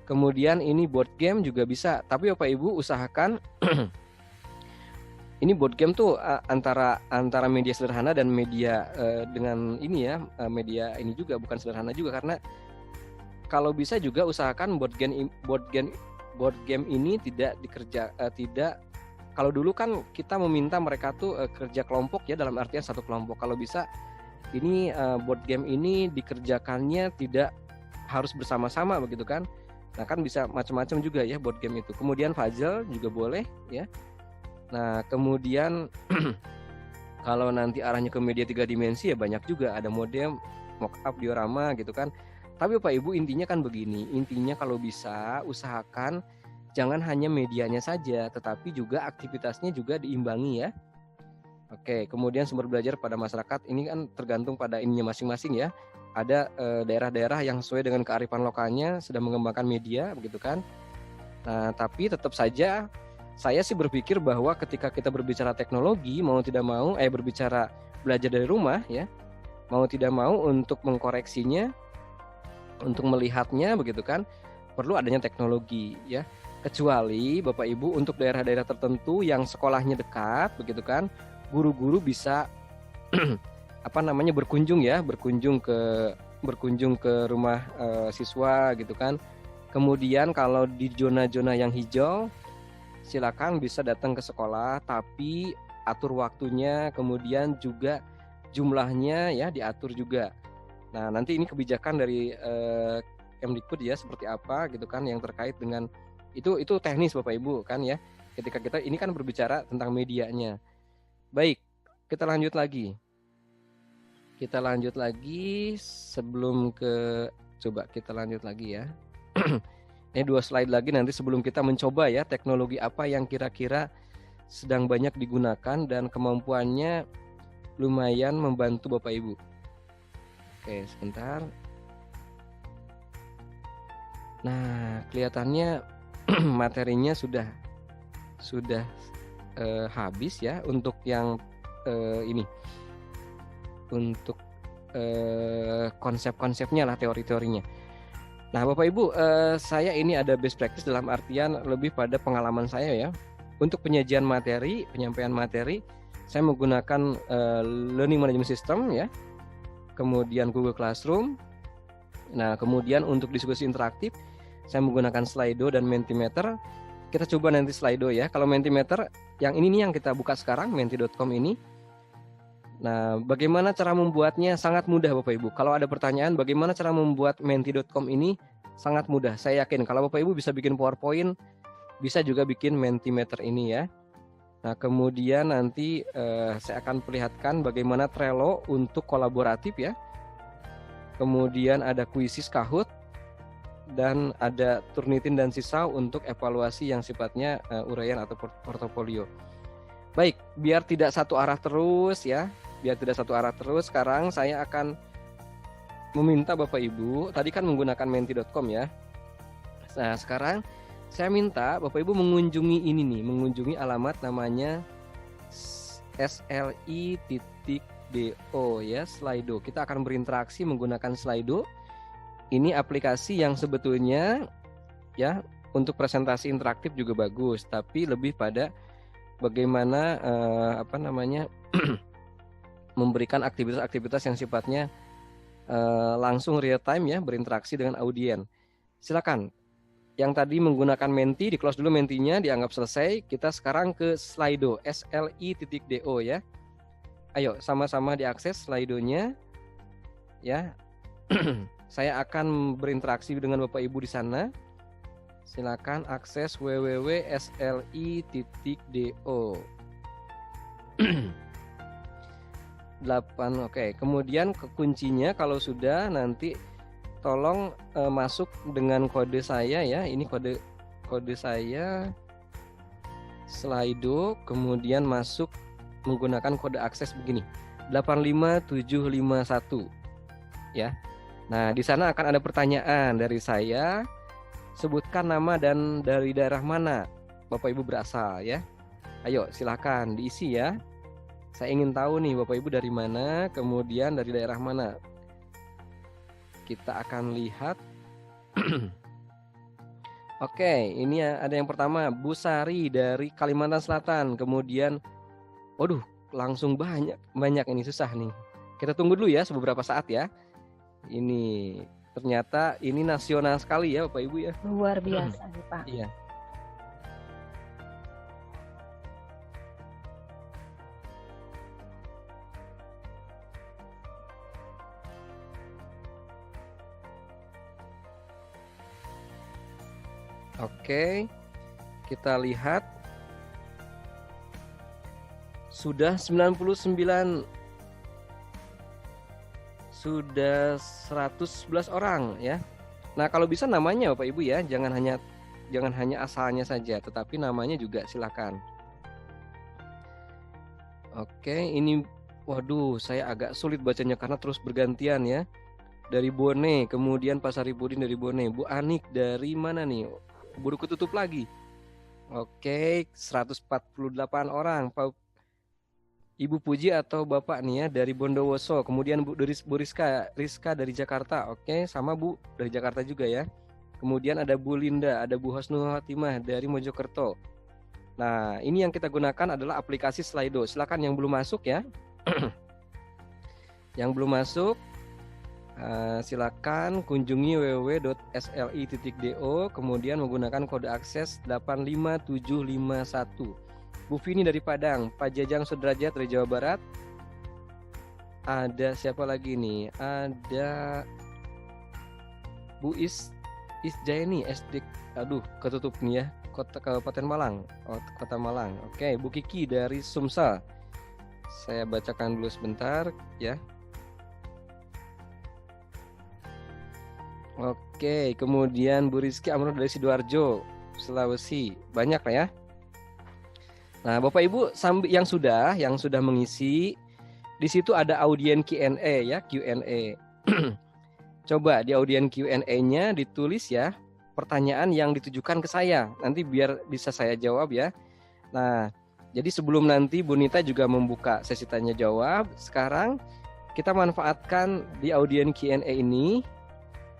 S1: Kemudian ini board game juga bisa, tapi Bapak Ibu usahakan ini board game tuh antara media sederhana dan media dengan ini ya, media ini juga bukan sederhana juga, karena kalau bisa juga usahakan board game ini tidak tidak, kalau dulu kan kita meminta mereka tuh kerja kelompok ya, dalam artian satu kelompok. Kalau bisa ini board game ini dikerjakannya tidak harus bersama-sama begitu kan. Nah, kan bisa macam-macam juga ya board game itu. Kemudian puzzle juga boleh ya. Nah, kemudian kalau nanti arahnya ke media 3 dimensi ya banyak juga, ada modem, mock-up, diorama gitu kan. Tapi Bapak Ibu intinya kan begini, intinya kalau bisa usahakan jangan hanya medianya saja, tetapi juga aktivitasnya juga diimbangi ya. Oke, kemudian sumber belajar pada masyarakat ini kan tergantung pada ininya masing-masing ya. Ada daerah-daerah yang sesuai dengan kearifan lokalnya sedang mengembangkan media begitu kan. Nah, tapi tetap saja saya sih berpikir bahwa ketika kita berbicara teknologi, mau tidak mau berbicara belajar dari rumah ya, mau tidak mau untuk mengkoreksinya, untuk melihatnya begitu kan, perlu adanya teknologi ya. Kecuali Bapak Ibu untuk daerah-daerah tertentu yang sekolahnya dekat begitu kan, guru-guru bisa berkunjung ke rumah siswa gitu kan. Kemudian kalau di zona-zona yang hijau silakan bisa datang ke sekolah, tapi atur waktunya, kemudian juga jumlahnya ya diatur juga. Nah, nanti ini kebijakan dari Kemdikbud ya seperti apa gitu kan, yang terkait dengan itu teknis Bapak Ibu kan ya. Ketika kita ini kan berbicara tentang medianya. Baik, kita lanjut lagi. Sebelum coba kita lanjut lagi ya. Ini 2 slide lagi nanti sebelum kita mencoba ya teknologi apa yang kira-kira sedang banyak digunakan dan kemampuannya lumayan membantu Bapak Ibu. Oke, sebentar. Nah, kelihatannya materinya sudah habis ya untuk yang ini, untuk konsep-konsepnya lah, teori-teorinya. Nah, Bapak Ibu, saya ini ada best practice dalam artian lebih pada pengalaman saya ya. Untuk penyajian materi, penyampaian materi, saya menggunakan learning management system ya. Kemudian Google Classroom. Nah, kemudian untuk diskusi interaktif saya menggunakan Slido dan Mentimeter. Kita coba nanti Slido ya. Kalau Mentimeter yang ini nih yang kita buka sekarang, menti.com ini. Nah, bagaimana cara membuatnya? Sangat mudah Bapak Ibu. Kalau ada pertanyaan bagaimana cara membuat menti.com ini, sangat mudah. Saya yakin kalau Bapak Ibu bisa bikin PowerPoint, bisa juga bikin Mentimeter ini ya. Nah, kemudian nanti saya akan perlihatkan bagaimana Trello untuk kolaboratif ya. Kemudian ada Quizzes, Kahoot, dan ada Turnitin dan Sisau untuk evaluasi yang sifatnya uraian atau portofolio. Baik, biar tidak satu arah terus ya. Sekarang saya akan meminta Bapak Ibu, tadi kan menggunakan menti.com ya. Nah, sekarang saya minta Bapak Ibu mengunjungi ini nih, mengunjungi alamat namanya sli.do ya, Slido. Kita akan berinteraksi menggunakan Slido. Ini aplikasi yang sebetulnya ya untuk presentasi interaktif juga bagus, tapi lebih pada bagaimana memberikan aktivitas-aktivitas yang sifatnya langsung real time ya, berinteraksi dengan audien. Silakan. Yang tadi menggunakan menti, di close dulu mentinya, dianggap selesai. Kita sekarang ke Slido, sli.do ya. Ayo sama-sama diakses Slido-nya ya. Saya akan berinteraksi dengan Bapak Ibu di sana. Silakan akses www.sli.do. 8, oke. Kemudian kuncinya kalau sudah nanti tolong masuk dengan kode saya ya. Ini kode saya Slido, kemudian masuk menggunakan kode akses begini 85751 ya. Nah, di sana akan ada pertanyaan dari saya. Sebutkan nama dan dari daerah mana Bapak Ibu berasal ya. Ayo silakan diisi ya. Saya ingin tahu nih Bapak Ibu dari mana, kemudian dari daerah mana. Kita akan lihat. Oke, ini ada yang pertama, Bu Sari dari Kalimantan Selatan. Kemudian, waduh, langsung banyak ini, susah nih. Kita tunggu dulu ya beberapa saat ya. Ini ternyata ini nasional sekali ya Bapak Ibu ya.
S2: Luar biasa nih Pak.
S1: Iya. Oke, kita lihat sudah 99, sudah 111 orang ya. Nah, kalau bisa namanya Bapak Ibu ya, jangan hanya asalnya saja, tetapi namanya juga silakan. Oke, ini waduh, saya agak sulit bacanya karena terus bergantian ya. Dari Bone, kemudian Pak Saripudin dari Bone, Bu Anik dari mana nih? Buru ketutup lagi. Oke, 148 orang. Ibu Puji atau Bapak nih ya dari Bondowoso. Kemudian Bu Rizka dari Jakarta. Oke, sama Bu dari Jakarta juga ya. Kemudian ada Bu Linda, ada Bu Hosnul Hatimah dari Mojokerto. Nah, ini yang kita gunakan adalah aplikasi Slido. Silakan yang belum masuk ya. Yang belum masuk, silakan kunjungi www.sli.do, kemudian menggunakan kode akses 85751. Bu Vini dari Padang, Pak Jajang Sudrajat dari Jawa Barat. Ada siapa lagi nih? Ada Bu Isjaini SD. Aduh, ketutup nih ya. Kabupaten Malang. Kota Malang. Oke, Bu Kiki dari Sumsel. Saya bacakan dulu sebentar ya. Oke, kemudian Bu Rizky Amrul dari Sidoarjo, Sulawesi. Banyak lah ya. Nah, Bapak Ibu yang sudah mengisi, di situ ada audien Q&A ya, Q&A. Coba di audien Q&A-nya ditulis ya pertanyaan yang ditujukan ke saya. Nanti biar bisa saya jawab ya. Nah, jadi sebelum nanti Bu Nita juga membuka sesi tanya jawab, sekarang kita manfaatkan di audien Q&A ini.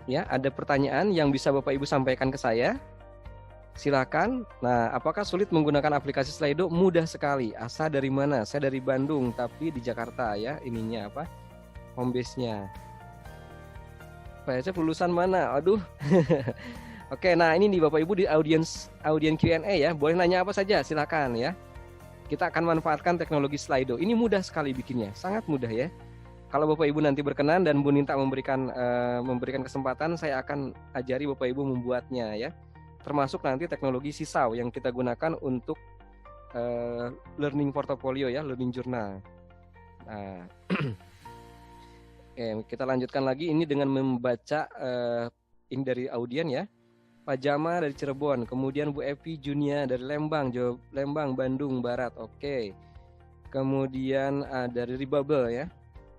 S1: Ya, ada pertanyaan yang bisa Bapak Ibu sampaikan ke saya. Silakan. Nah, apakah sulit menggunakan aplikasi Slido? Mudah sekali. Asal dari mana? Saya dari Bandung, tapi di Jakarta ya. Ininya apa? Home base-nya. Pak Ecep lulusan mana? Aduh. Oke, nah ini nih Bapak Ibu di audien Q&A ya. Boleh nanya apa saja, silakan ya. Kita akan manfaatkan teknologi Slido. Ini mudah sekali bikinnya, sangat mudah ya. Kalau Bapak Ibu nanti berkenan dan Bu Ninta memberikan kesempatan, saya akan ajari Bapak Ibu membuatnya ya. Termasuk nanti teknologi Sisau yang kita gunakan untuk learning portfolio ya, learning journal. Nah, oke, kita lanjutkan lagi ini dengan membaca ini dari audien ya. Pak Jama dari Cirebon, kemudian Bu Evi Junia dari Lembang, Bandung Barat. Oke. Kemudian dari Ribabel ya.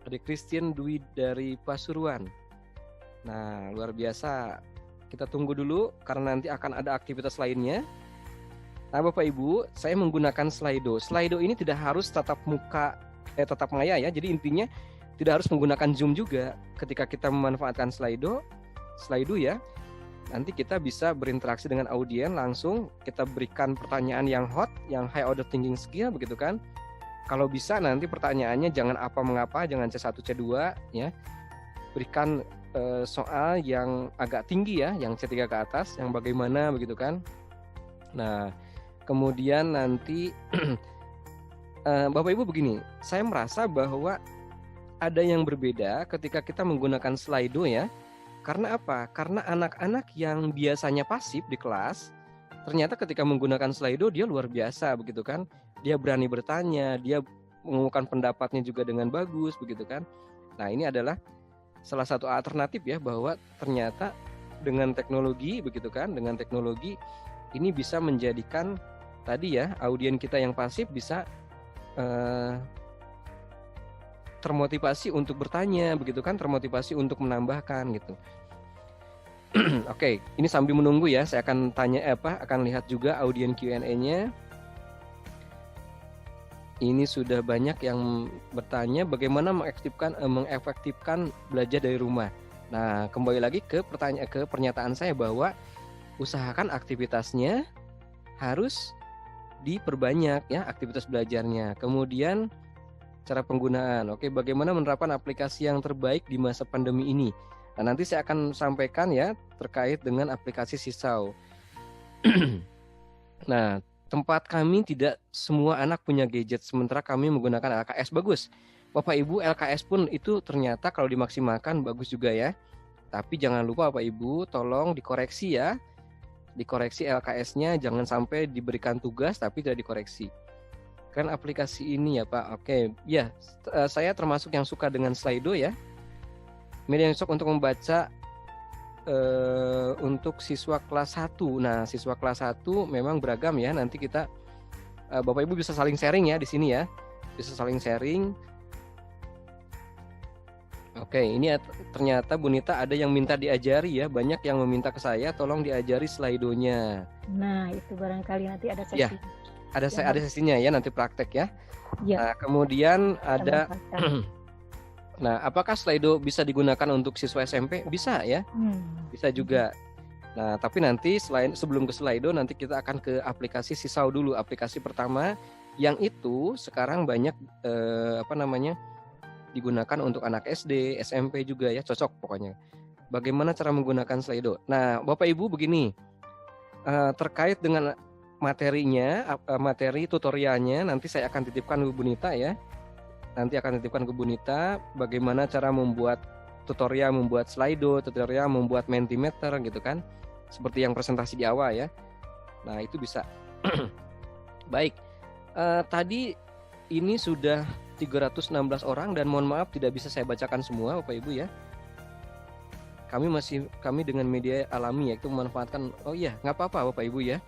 S1: Ada Christian Dwi dari Pasuruan. Nah, luar biasa. Kita tunggu dulu karena nanti akan ada aktivitas lainnya. Nah, Bapak Ibu, saya menggunakan Slido. Slido ini tidak harus tatap muka, tatap maya ya. Jadi intinya tidak harus menggunakan Zoom juga. Ketika kita memanfaatkan Slido ya, nanti kita bisa berinteraksi dengan audien langsung. Kita berikan pertanyaan yang hot, yang high order thinking skill, begitu kan? Kalau bisa nanti pertanyaannya jangan apa mengapa, jangan C1 C2 ya. Berikan soal yang agak tinggi ya, yang C3 ke atas, yang bagaimana begitu kan. Nah, kemudian nanti Bapak Ibu begini, saya merasa bahwa ada yang berbeda ketika kita menggunakan Slido ya. Karena apa? Karena anak-anak yang biasanya pasif di kelas, ternyata ketika menggunakan Slido dia luar biasa begitu kan. Dia berani bertanya, dia mengumumkan pendapatnya juga dengan bagus begitu kan. Nah, ini adalah salah satu alternatif ya, bahwa ternyata dengan teknologi begitu kan, dengan teknologi ini bisa menjadikan tadi ya audien kita yang pasif bisa termotivasi untuk bertanya begitu kan, termotivasi untuk menambahkan gitu. Oke, ini sambil menunggu ya, saya akan akan lihat juga audien Q&A-nya. Ini sudah banyak yang bertanya bagaimana mengefektifkan belajar dari rumah. Nah, kembali lagi ke pernyataan saya bahwa usahakan aktivitasnya harus diperbanyak ya, aktivitas belajarnya. Kemudian cara penggunaan. Oke, bagaimana menerapkan aplikasi yang terbaik di masa pandemi ini. Nah, nanti saya akan sampaikan ya terkait dengan aplikasi Sisau. Nah, tempat kami tidak semua anak punya gadget, sementara kami menggunakan LKS. Bagus. Bapak Ibu, LKS pun itu ternyata kalau dimaksimalkan bagus juga ya. Tapi jangan lupa Bapak Ibu, tolong dikoreksi ya. Dikoreksi LKS-nya, jangan sampai diberikan tugas tapi tidak dikoreksi. Kan aplikasi ini ya Pak. Oke, ya, saya termasuk yang suka dengan Slido ya. Media yang cocok untuk membaca untuk siswa kelas 1. Nah, siswa kelas 1 memang beragam ya. Nanti kita Bapak Ibu bisa saling sharing ya di sini ya. Bisa saling sharing. Oke, ini ternyata Bu Nita ada yang minta diajari ya. Banyak yang meminta ke saya tolong diajari Slido-nya.
S2: Nah, itu barangkali nanti ada sesi.
S1: Ya, ada sesinya ya, nanti praktek ya.
S2: Ya.
S1: Nah, kemudian ada nah, apakah Slido bisa digunakan untuk siswa SMP? Bisa ya, bisa juga. Nah, tapi nanti sebelum ke Slido, nanti kita akan ke aplikasi Sisau dulu, aplikasi pertama yang itu sekarang banyak digunakan untuk anak SD, SMP juga ya, cocok pokoknya. Bagaimana cara menggunakan Slido? Nah, Bapak Ibu begini, terkait dengan materinya, materi tutorialnya, nanti saya akan titipkan ke Bu Nita ya. Nanti akan titipkan ke Bu Nita bagaimana cara membuat tutorial, membuat Slido, tutorial membuat Mentimeter gitu kan. Seperti yang presentasi di awal ya. Nah, itu bisa. Baik. Tadi ini sudah 316 orang dan mohon maaf tidak bisa saya bacakan semua Bapak Ibu ya. Kami dengan media alami yaitu memanfaatkan, oh iya, nggak apa-apa Bapak Ibu ya.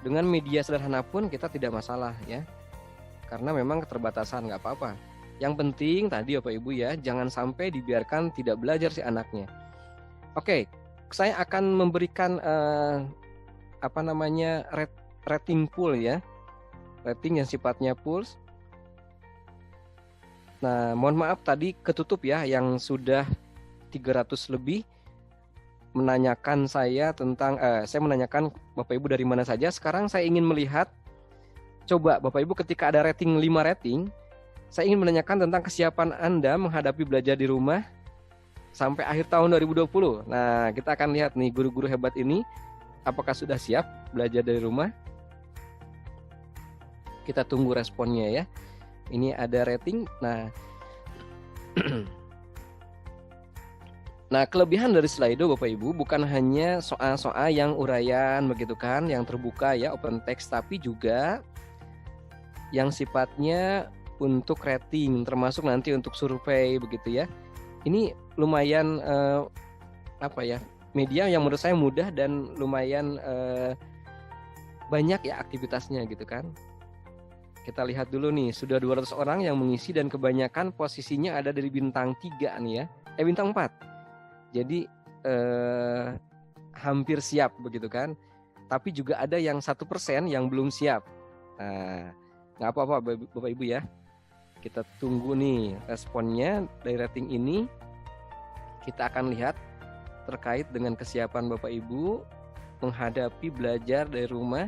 S1: Dengan media sederhana pun kita tidak masalah ya. Karena memang keterbatasan, nggak apa-apa. Yang penting tadi Bapak Ibu ya, jangan sampai dibiarkan tidak belajar si anaknya. Oke, saya akan memberikan rating pool ya, rating yang sifatnya pools. Nah, mohon maaf tadi ketutup ya, yang sudah 300 lebih menanyakan saya tentang, saya menanyakan Bapak Ibu dari mana saja. Sekarang saya ingin melihat. Coba Bapak Ibu ketika ada rating 5 rating, saya ingin menanyakan tentang kesiapan Anda menghadapi belajar di rumah sampai akhir tahun 2020. Nah, kita akan lihat nih guru-guru hebat ini apakah sudah siap belajar dari rumah. Kita tunggu responnya ya. Ini ada rating. Nah, kelebihan dari Slido Bapak Ibu bukan hanya soal-soal yang uraian begitu kan, yang terbuka ya, open text, tapi juga yang sifatnya untuk rating, termasuk nanti untuk survei begitu ya. Ini lumayan media yang menurut saya mudah dan lumayan banyak ya aktivitasnya gitu kan. Kita lihat dulu nih, sudah 200 orang yang mengisi dan kebanyakan posisinya ada dari bintang 3 nih ya. Bintang 4. Jadi hampir siap begitu kan. Tapi juga ada yang 1% yang belum siap. Nah, nggak apa-apa Bapak Ibu ya. Kita tunggu nih responnya dari rating ini. Kita akan lihat terkait dengan kesiapan Bapak Ibu menghadapi belajar dari rumah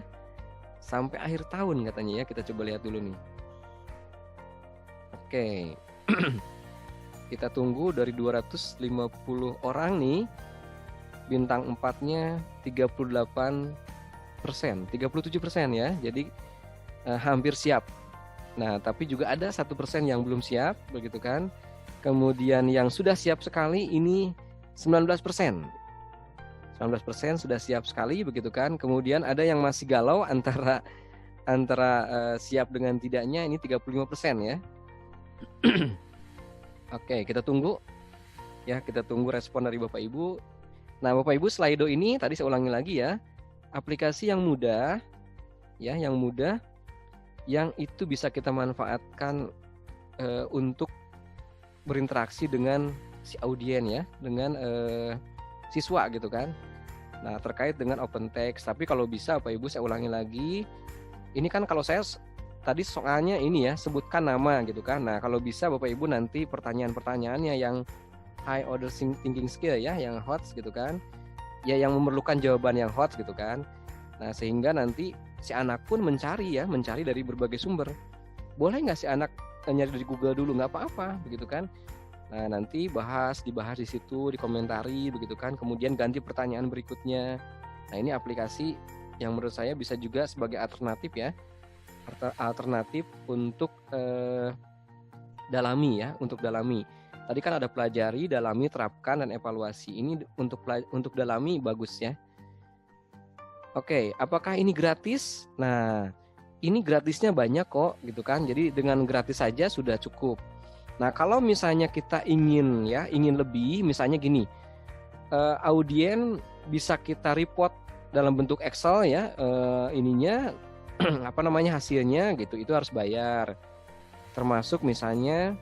S1: sampai akhir tahun katanya ya. Kita coba lihat dulu nih. Oke. Kita tunggu dari 250 orang nih. Bintang 4-nya 38%, 37% ya. Jadi hampir siap. Nah, tapi juga ada 1% yang belum siap, begitu kan. Kemudian yang sudah siap sekali ini 19%. 19% sudah siap sekali, begitu kan. Kemudian ada yang masih galau antara siap dengan tidaknya, ini 35% ya. Oke, kita tunggu. Ya, kita tunggu respon dari Bapak Ibu. Nah, Bapak Ibu, Slido ini tadi saya ulangi lagi ya. Aplikasi yang mudah ya, yang mudah yang itu bisa kita manfaatkan untuk berinteraksi dengan si audien ya, dengan siswa gitu kan. Nah, terkait dengan open text, tapi kalau bisa Bapak Ibu saya ulangi lagi. Ini kan kalau saya tadi soalnya ini ya, sebutkan nama gitu kan. Nah, kalau bisa Bapak Ibu nanti pertanyaan-pertanyaannya yang high order thinking skill ya, yang hot gitu kan. Ya, yang memerlukan jawaban yang hot gitu kan. Nah, sehingga nanti si anak pun mencari dari berbagai sumber. Boleh nggak si anak nyari dari Google dulu, nggak apa-apa begitu kan. Nah, nanti dibahas di situ, dikomentari begitu kan. Kemudian ganti pertanyaan berikutnya. Nah, ini aplikasi yang menurut saya bisa juga sebagai alternatif ya. Alternatif untuk dalami ya, untuk dalami. Tadi kan ada pelajari, dalami, terapkan, dan evaluasi. Ini untuk dalami bagus ya. Oke, apakah ini gratis? Nah, ini gratisnya banyak kok gitu kan. Jadi dengan gratis saja sudah cukup. Nah, kalau misalnya kita ingin lebih, misalnya gini, audien bisa kita report dalam bentuk Excel ya, hasilnya gitu, itu harus bayar. Termasuk misalnya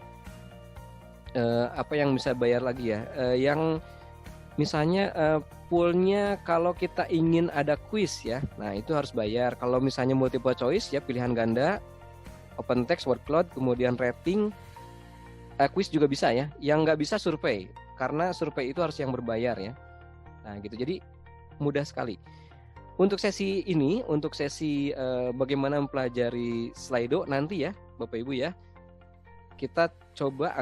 S1: apa yang bisa bayar lagi ya, yang misalnya poolnya kalau kita ingin ada quiz ya, nah itu harus bayar. Kalau misalnya multiple choice ya, pilihan ganda, open text, word cloud, kemudian rating, quiz juga bisa ya. Yang nggak bisa survei, karena survei itu harus yang berbayar ya. Nah gitu, jadi mudah sekali. Untuk sesi ini, bagaimana mempelajari Slido nanti ya Bapak Ibu ya, kita coba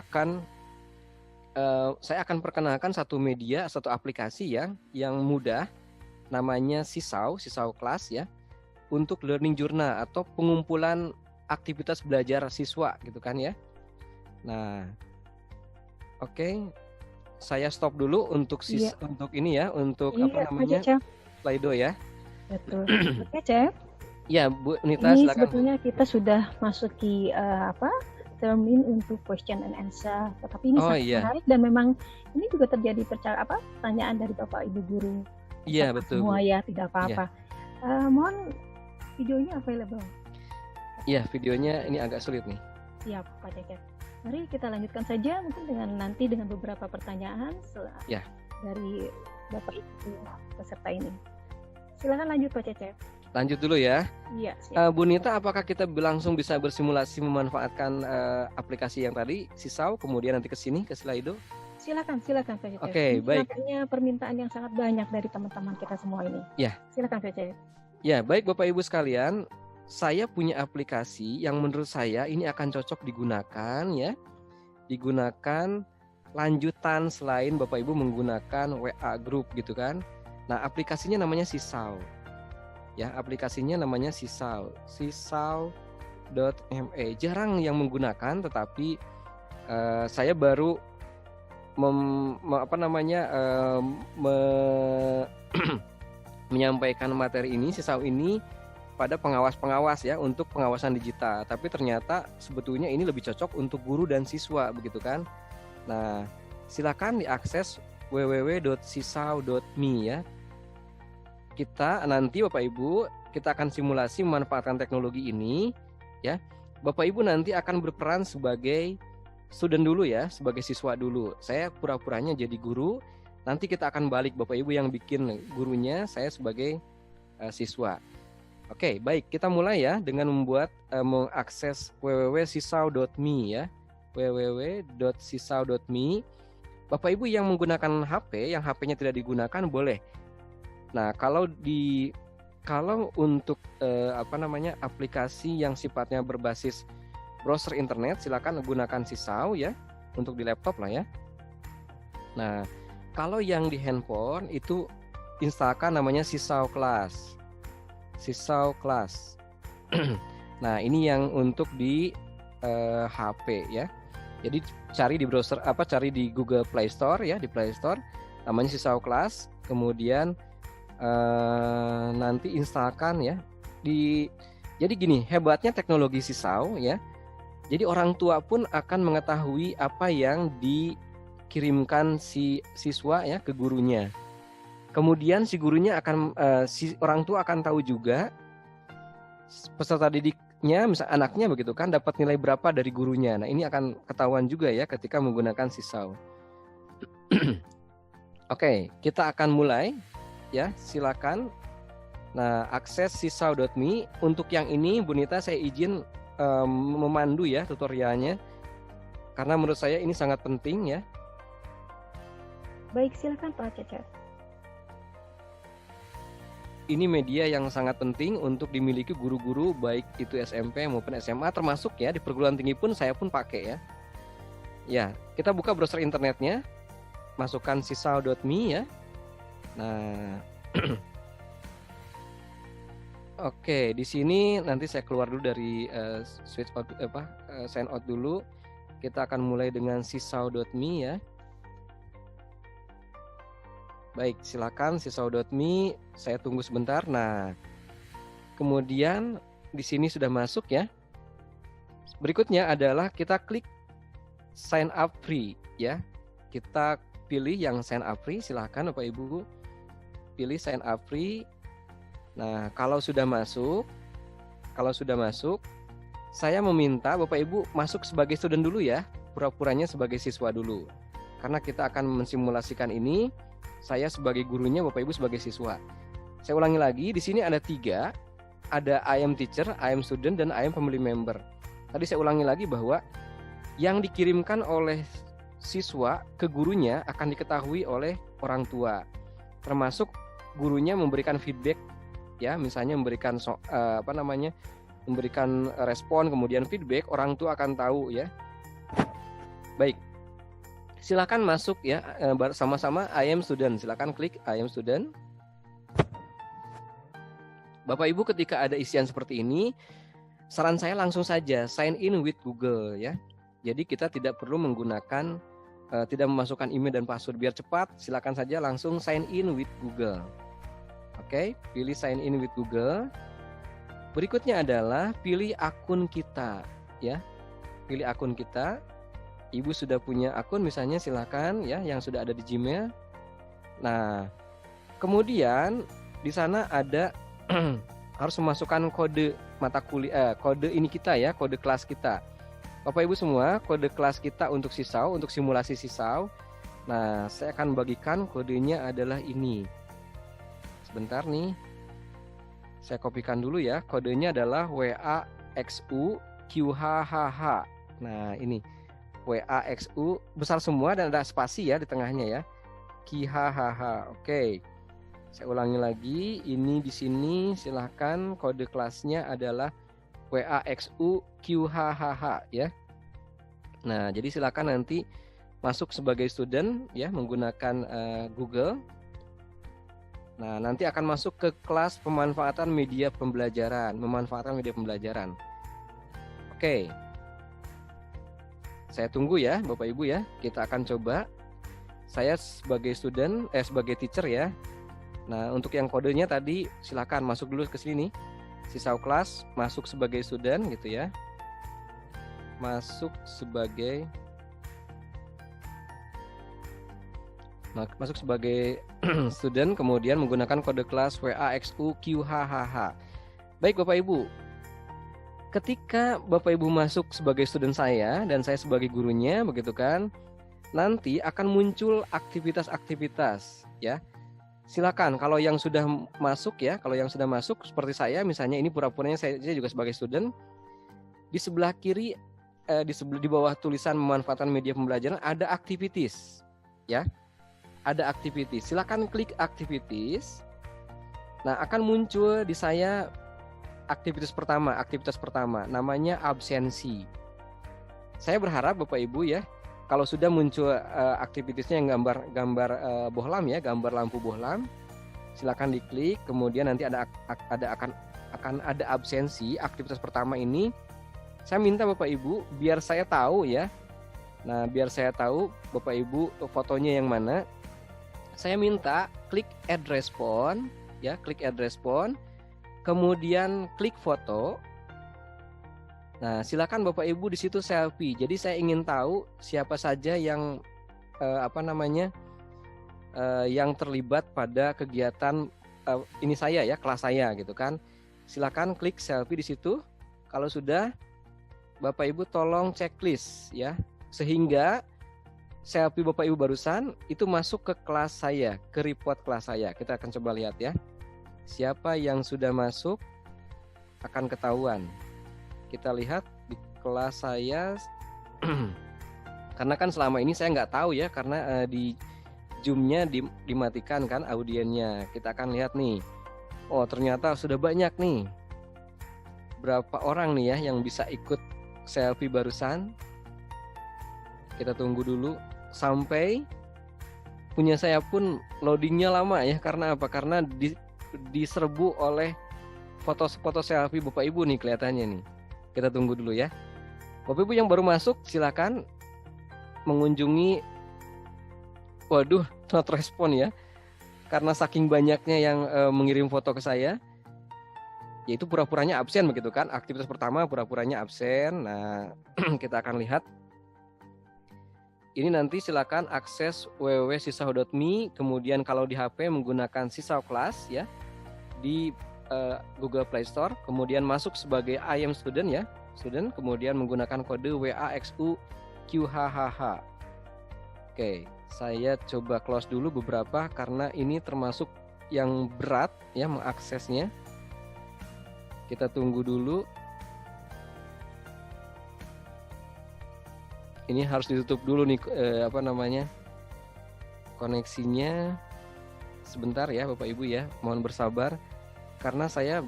S1: saya akan perkenalkan satu media, satu aplikasi ya, yang mudah, namanya Sisau Class ya, untuk learning journal atau pengumpulan aktivitas belajar siswa gitu kan ya. Nah, oke, saya stop dulu untuk untuk ini ya, untuk Slido ya.
S2: Betul. Oke, Chef.
S1: Ya, Bu Nita,
S2: ini
S1: silakan.
S2: Sebetulnya kita sudah masuki termin untuk question and answer, tetapi ini sangat menarik dan memang ini juga terjadi pertanyaan dari Bapak Ibu guru.
S1: Iya, betul.
S2: Semua ya, tidak apa-apa. Mohon videonya available.
S1: Iya, videonya ini agak sulit nih.
S2: Siap, Pak Cecep. Mari kita lanjutkan saja mungkin dengan beberapa pertanyaan dari Bapak Ibu peserta ini. Silakan lanjut Pak Cecep.
S1: Lanjut dulu ya.
S2: Iya.
S1: Bu Nita, apakah kita langsung bisa bersimulasi memanfaatkan aplikasi yang tadi, Sisau, kemudian nanti ke sini, ke Slido?
S2: Silakan Pak Cecep.
S1: Oke, baik.
S2: Nampaknya permintaan yang sangat banyak dari teman-teman kita semua ini.
S1: Ya.
S2: Silakan Pak Cecep.
S1: Ya, baik Bapak Ibu sekalian, saya punya aplikasi yang menurut saya ini akan cocok digunakan ya. Digunakan lanjutan selain Bapak Ibu menggunakan WA group gitu kan. Nah, aplikasinya namanya Sisau. Ya, aplikasinya namanya Sisau. Sisau.me. Jarang yang menggunakan, tetapi saya baru menyampaikan materi ini, Sisau ini, pada pengawas-pengawas ya, untuk pengawasan digital. Tapi ternyata sebetulnya ini lebih cocok untuk guru dan siswa begitu kan. Nah, silakan diakses www.sisau.me ya. Kita nanti Bapak Ibu, kita akan simulasi memanfaatkan teknologi ini ya. Bapak Ibu nanti akan berperan sebagai student dulu ya, sebagai siswa dulu. Saya pura-puranya jadi guru, Nanti kita akan balik Bapak Ibu yang bikin gurunya, saya sebagai siswa. Oke, baik, kita mulai ya dengan mengakses www.sisau.me ya. www.sisau.me. Bapak Ibu yang menggunakan HP, yang HP-nya tidak digunakan boleh. Nah, kalau untuk aplikasi yang sifatnya berbasis browser internet, silakan gunakan Sisau ya, untuk di laptop lah ya. Nah, kalau yang di handphone itu instalkan namanya Sisau Class. Sisau Class. Nah, ini yang untuk di HP ya. Jadi cari di browser cari di Google Play Store ya, di Play Store namanya Sisau Class. Kemudian nanti instalkan ya. Jadi gini, hebatnya teknologi Sisau ya. Jadi orang tua pun akan mengetahui apa yang dikirimkan si siswa ya ke gurunya. Kemudian si gurunya si orang tua akan tahu juga peserta didiknya, misal anaknya begitu kan, dapat nilai berapa dari gurunya. Nah, ini akan ketahuan juga ya ketika menggunakan Sisau. Oke, kita akan mulai ya, silakan. Nah, akses sisau.me. Untuk yang ini Bu Nita saya izin memandu ya tutorialnya, karena menurut saya ini sangat penting ya.
S2: Baik, silakan Pak Cecep.
S1: Ini media yang sangat penting untuk dimiliki guru-guru baik itu SMP maupun SMA, termasuk ya di perguruan tinggi pun saya pun pakai ya. Ya, kita buka browser internetnya, masukkan sisau.me ya. Nah, oke, di sini nanti saya keluar dulu dari sign out dulu. Kita akan mulai dengan sisau.me ya. Baik, silakan sisau.me, saya tunggu sebentar. Nah, kemudian di sini sudah masuk ya. Berikutnya adalah kita klik sign up free ya. Kita pilih yang sign up free, silakan Bapak Ibu pilih sign up free. Nah, kalau sudah masuk, saya meminta Bapak Ibu masuk sebagai student dulu ya, pura-puranya sebagai siswa dulu. Karena kita akan mensimulasikan ini. Saya sebagai gurunya, Bapak Ibu sebagai siswa. Saya ulangi lagi, di sini ada 3, ada I am teacher, I am student, dan I am family member. Tadi saya ulangi lagi bahwa yang dikirimkan oleh siswa ke gurunya akan diketahui oleh orang tua. Termasuk gurunya memberikan feedback, ya, misalnya memberikan memberikan respon, kemudian feedback, orang tua akan tahu ya. Baik. Silakan masuk ya, sama-sama I am student. Silakan klik I am student. Bapak Ibu ketika ada isian seperti ini, saran saya langsung saja sign in with Google ya. Jadi kita tidak perlu menggunakan, tidak memasukkan email dan password biar cepat. Silakan saja langsung sign in with Google. Oke, pilih sign in with Google. Berikutnya adalah pilih akun kita ya. Pilih akun kita. Ibu sudah punya akun misalnya, silakan ya, yang sudah ada di Gmail. Nah, kemudian di sana ada harus memasukkan kode mata kuliah, kode ini kita ya, kode kelas kita. Bapak Ibu semua, kode kelas kita untuk Sisau, untuk simulasi Sisau. Nah, saya akan bagikan kodenya adalah ini. Sebentar nih. Saya kopikan dulu ya. Kodenya adalah WAXUQHHH. Nah, ini WAXU besar semua dan ada spasi ya di tengahnya ya. QHHH. Oke. Saya ulangi lagi, ini di sini silahkan kode kelasnya adalah WAXU QHHH ya. Nah, jadi silakan nanti masuk sebagai student ya menggunakan Google. Nah, nanti akan masuk ke kelas pemanfaatan media pembelajaran, Oke. Saya tunggu ya Bapak Ibu ya. Kita akan coba. Saya sebagai student, sebagai teacher ya. Nah, untuk yang kodenya tadi silakan masuk dulu ke sini. Sisau kelas, masuk sebagai student gitu ya. Masuk sebagai student, kemudian menggunakan kode kelas WAXUQHHH. Baik Bapak Ibu. Ketika Bapak Ibu masuk sebagai student saya dan saya sebagai gurunya, begitu kan? nanti akan muncul aktivitas-aktivitas ya. Silakan kalau yang sudah masuk ya, kalau yang sudah masuk seperti saya misalnya, ini pura-puranya saya juga sebagai student, di sebelah kiri di bawah tulisan memanfaatkan media pembelajaran ada activities ya. Ada activities. Silakan klik activities. Nah, akan muncul di saya aktivitas pertama namanya absensi. Saya berharap Bapak Ibu ya, kalau sudah muncul aktivitasnya yang gambar bohlam ya, gambar lampu bohlam, silakan diklik. Kemudian nanti akan ada absensi. Aktivitas pertama ini saya minta Bapak Ibu biar saya tahu ya. Nah, biar saya tahu Bapak Ibu fotonya yang mana, saya minta klik add respond ya, klik add respond, kemudian klik foto. Nah, silakan Bapak Ibu di situ selfie. Jadi saya ingin tahu siapa saja yang yang terlibat pada kegiatan ini saya ya, kelas saya gitu kan. Silakan klik selfie di situ. Kalau sudah, Bapak Ibu tolong checklist ya, sehingga selfie Bapak Ibu barusan itu masuk ke kelas saya, ke report kelas saya. Kita akan coba lihat ya. Siapa yang sudah masuk akan ketahuan. Kita lihat di kelas saya, karena kan selama ini saya nggak tahu ya, karena di Zoom-nya dimatikan kan audiennya. Kita akan lihat nih, oh ternyata sudah banyak nih. Berapa orang nih ya yang bisa ikut selfie barusan. Kita tunggu dulu sampai punya saya pun loadingnya lama ya. Karena apa? Karena diserbu oleh foto-foto selfie Bapak Ibu nih kelihatannya nih. Kita tunggu dulu ya. Bapak Ibu yang baru masuk silakan mengunjungi. Waduh, not respon ya. Karena saking banyaknya yang mengirim foto ke saya, yaitu pura-puranya absen begitu kan. Aktivitas pertama pura-puranya absen. Nah, kita akan lihat. Ini nanti silakan akses www.sisau.me, kemudian kalau di HP menggunakan Sisau Class ya di Google Play Store, kemudian masuk sebagai I am student ya, student, kemudian menggunakan kode WAXUQHHH. Oke, saya coba close dulu beberapa karena ini termasuk yang berat ya mengaksesnya. Kita tunggu dulu. Ini harus ditutup dulu nih koneksinya. Sebentar ya Bapak Ibu ya, mohon bersabar karena saya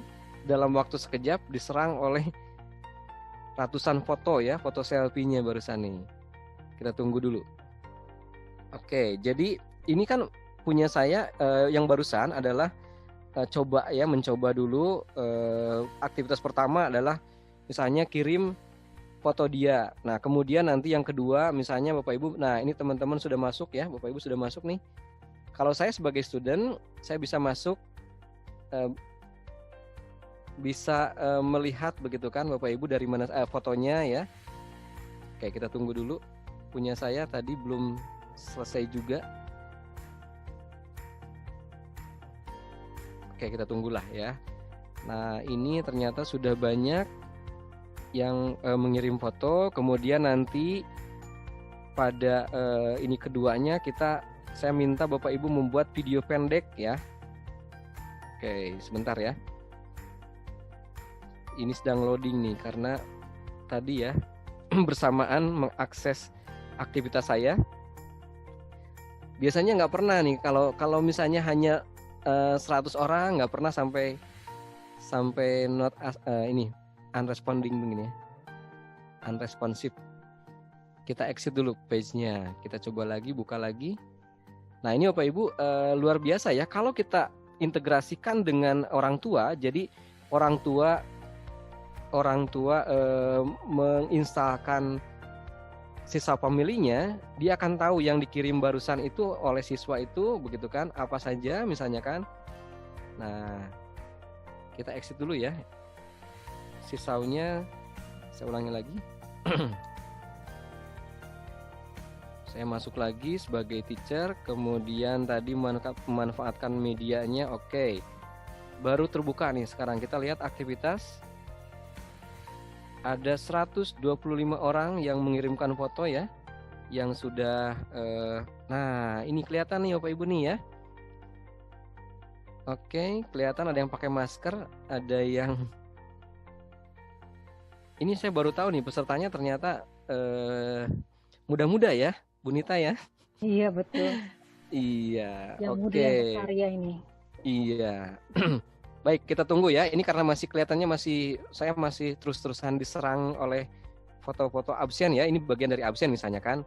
S1: dalam waktu sekejap diserang oleh ratusan foto ya, foto selfie-nya barusan nih. Kita tunggu dulu. Oke, jadi ini kan punya saya yang barusan adalah mencoba dulu. Aktivitas pertama adalah misalnya kirim foto dia. Nah, kemudian nanti yang kedua misalnya Bapak Ibu, nah ini teman-teman sudah masuk ya, Bapak Ibu sudah masuk nih. Kalau saya sebagai student, saya bisa masuk, bisa melihat begitu kan Bapak Ibu dari mana fotonya ya. Oke, kita tunggu dulu. Punya saya tadi belum selesai juga. Oke, kita tunggulah ya. Nah, ini ternyata sudah banyak yang mengirim foto. Kemudian nanti pada ini keduanya saya minta Bapak Ibu membuat video pendek ya. Oke, sebentar ya. Ini sedang loading nih karena tadi ya bersamaan mengakses aktivitas saya. Biasanya nggak pernah nih kalau misalnya hanya 100 orang, nggak pernah sampai ini unresponding begini ya, unresponsive. Kita exit dulu page-nya, kita coba lagi, buka lagi. Nah ini Bapak Ibu luar biasa ya kalau kita integrasikan dengan orang tua. Jadi orang tua menginstalkan Sisau Family-nya, dia akan tahu yang dikirim barusan itu oleh siswa itu begitu kan, apa saja misalnya kan. Nah, kita exit dulu ya. Sisaunya saya ulangi lagi. Saya masuk lagi sebagai teacher, kemudian tadi memanfaatkan medianya. Oke. Baru terbuka nih sekarang. Kita lihat aktivitas. Ada 125 orang yang mengirimkan foto ya. yang sudah nah, ini kelihatan nih Bapak Ibu nih ya. Oke, kelihatan ada yang pakai masker, ada yang ini saya baru tahu nih pesertanya ternyata muda-muda ya, Bu Nita ya.
S2: Iya, betul.
S1: Iya,
S2: Yang muda
S1: oke.
S2: yang berkarya ini.
S1: Iya. Baik, kita tunggu ya. Ini karena masih kelihatannya saya masih terus-terusan diserang oleh foto-foto absen ya. Ini bagian dari absen misalnya kan.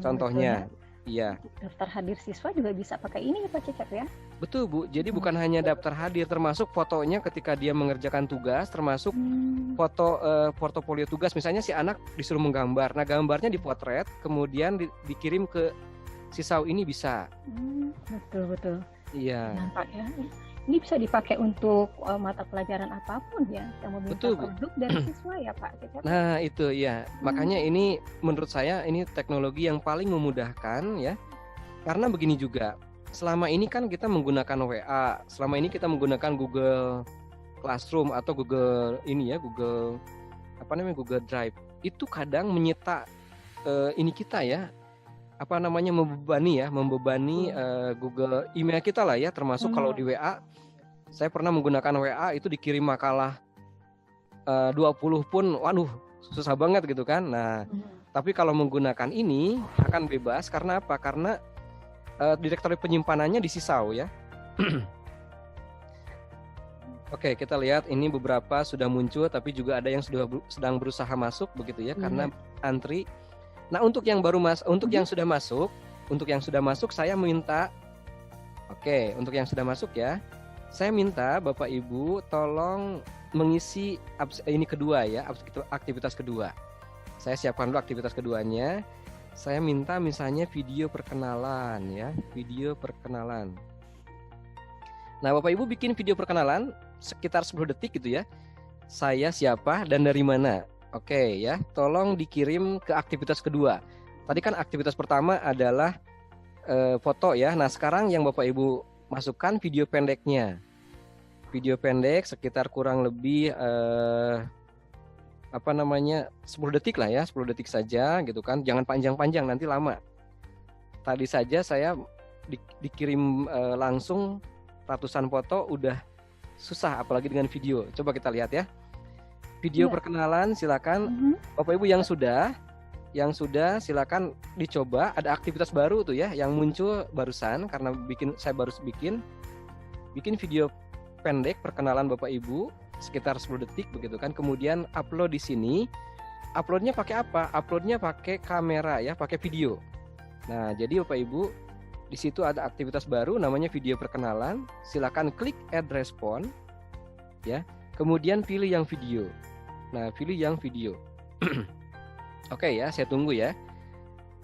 S1: Contohnya.
S2: Betul,
S1: iya.
S2: Daftar hadir siswa juga bisa pakai ini ya Pak Cecep ya?
S1: Betul Bu. Jadi bukan hanya daftar hadir, termasuk fotonya ketika dia mengerjakan tugas, termasuk foto portofolio tugas. Misalnya si anak disuruh menggambar. Nah, gambarnya dipotret, kemudian dikirim ke Sisau ini bisa.
S2: Betul.
S1: Iya.
S2: Nampak ya. Ini bisa dipakai untuk mata pelajaran apapun ya, yang meminta produk dari siswa ya Pak Cecep.
S1: Nah itu ya, makanya ini menurut saya ini teknologi yang paling memudahkan ya. Karena begini juga, selama ini kan kita menggunakan WA, selama ini kita menggunakan Google Classroom atau Google ini ya, Google Google Drive. Itu kadang menyita ini kita ya, membebani Google email kita lah ya, termasuk kalau di WA. Saya pernah menggunakan WA itu dikirim makalah 20 pun, waduh susah banget gitu kan. Nah, tapi kalau menggunakan ini akan bebas karena apa? Karena direktory penyimpanannya di Sisau ya. Oke, kita lihat ini beberapa sudah muncul, tapi juga ada yang sedang berusaha masuk begitu ya, karena antri. Nah, untuk yang sudah masuk saya minta, untuk yang sudah masuk ya, saya minta Bapak Ibu tolong mengisi ini kedua ya, aktivitas kedua. Saya siapkan dulu aktivitas keduanya. Saya minta misalnya video perkenalan ya, video perkenalan. Nah, Bapak Ibu bikin video perkenalan sekitar 10 detik gitu ya. Saya siapa dan dari mana. Oke ya, tolong dikirim ke aktivitas kedua. Tadi kan aktivitas pertama adalah foto ya. Nah, sekarang yang Bapak Ibu masukkan video pendeknya. Video pendek sekitar kurang lebih 10 detik lah ya, 10 detik saja gitu kan. Jangan panjang-panjang, nanti lama. Tadi saja saya dikirim langsung ratusan foto, udah susah apalagi dengan video. Coba kita lihat ya. Video perkenalan silakan. Bapak Ibu yang sudah silakan dicoba. Ada aktivitas baru tuh ya yang muncul barusan karena saya baru bikin video pendek perkenalan Bapak Ibu sekitar 10 detik begitu kan. Kemudian upload di sini. Uploadnya pakai apa? Uploadnya pakai kamera ya, pakai video. Nah, jadi Bapak Ibu di situ ada aktivitas baru namanya video perkenalan. Silakan klik add respond ya. Kemudian pilih yang video. Nah, pilih yang video. Oke ya, saya tunggu ya.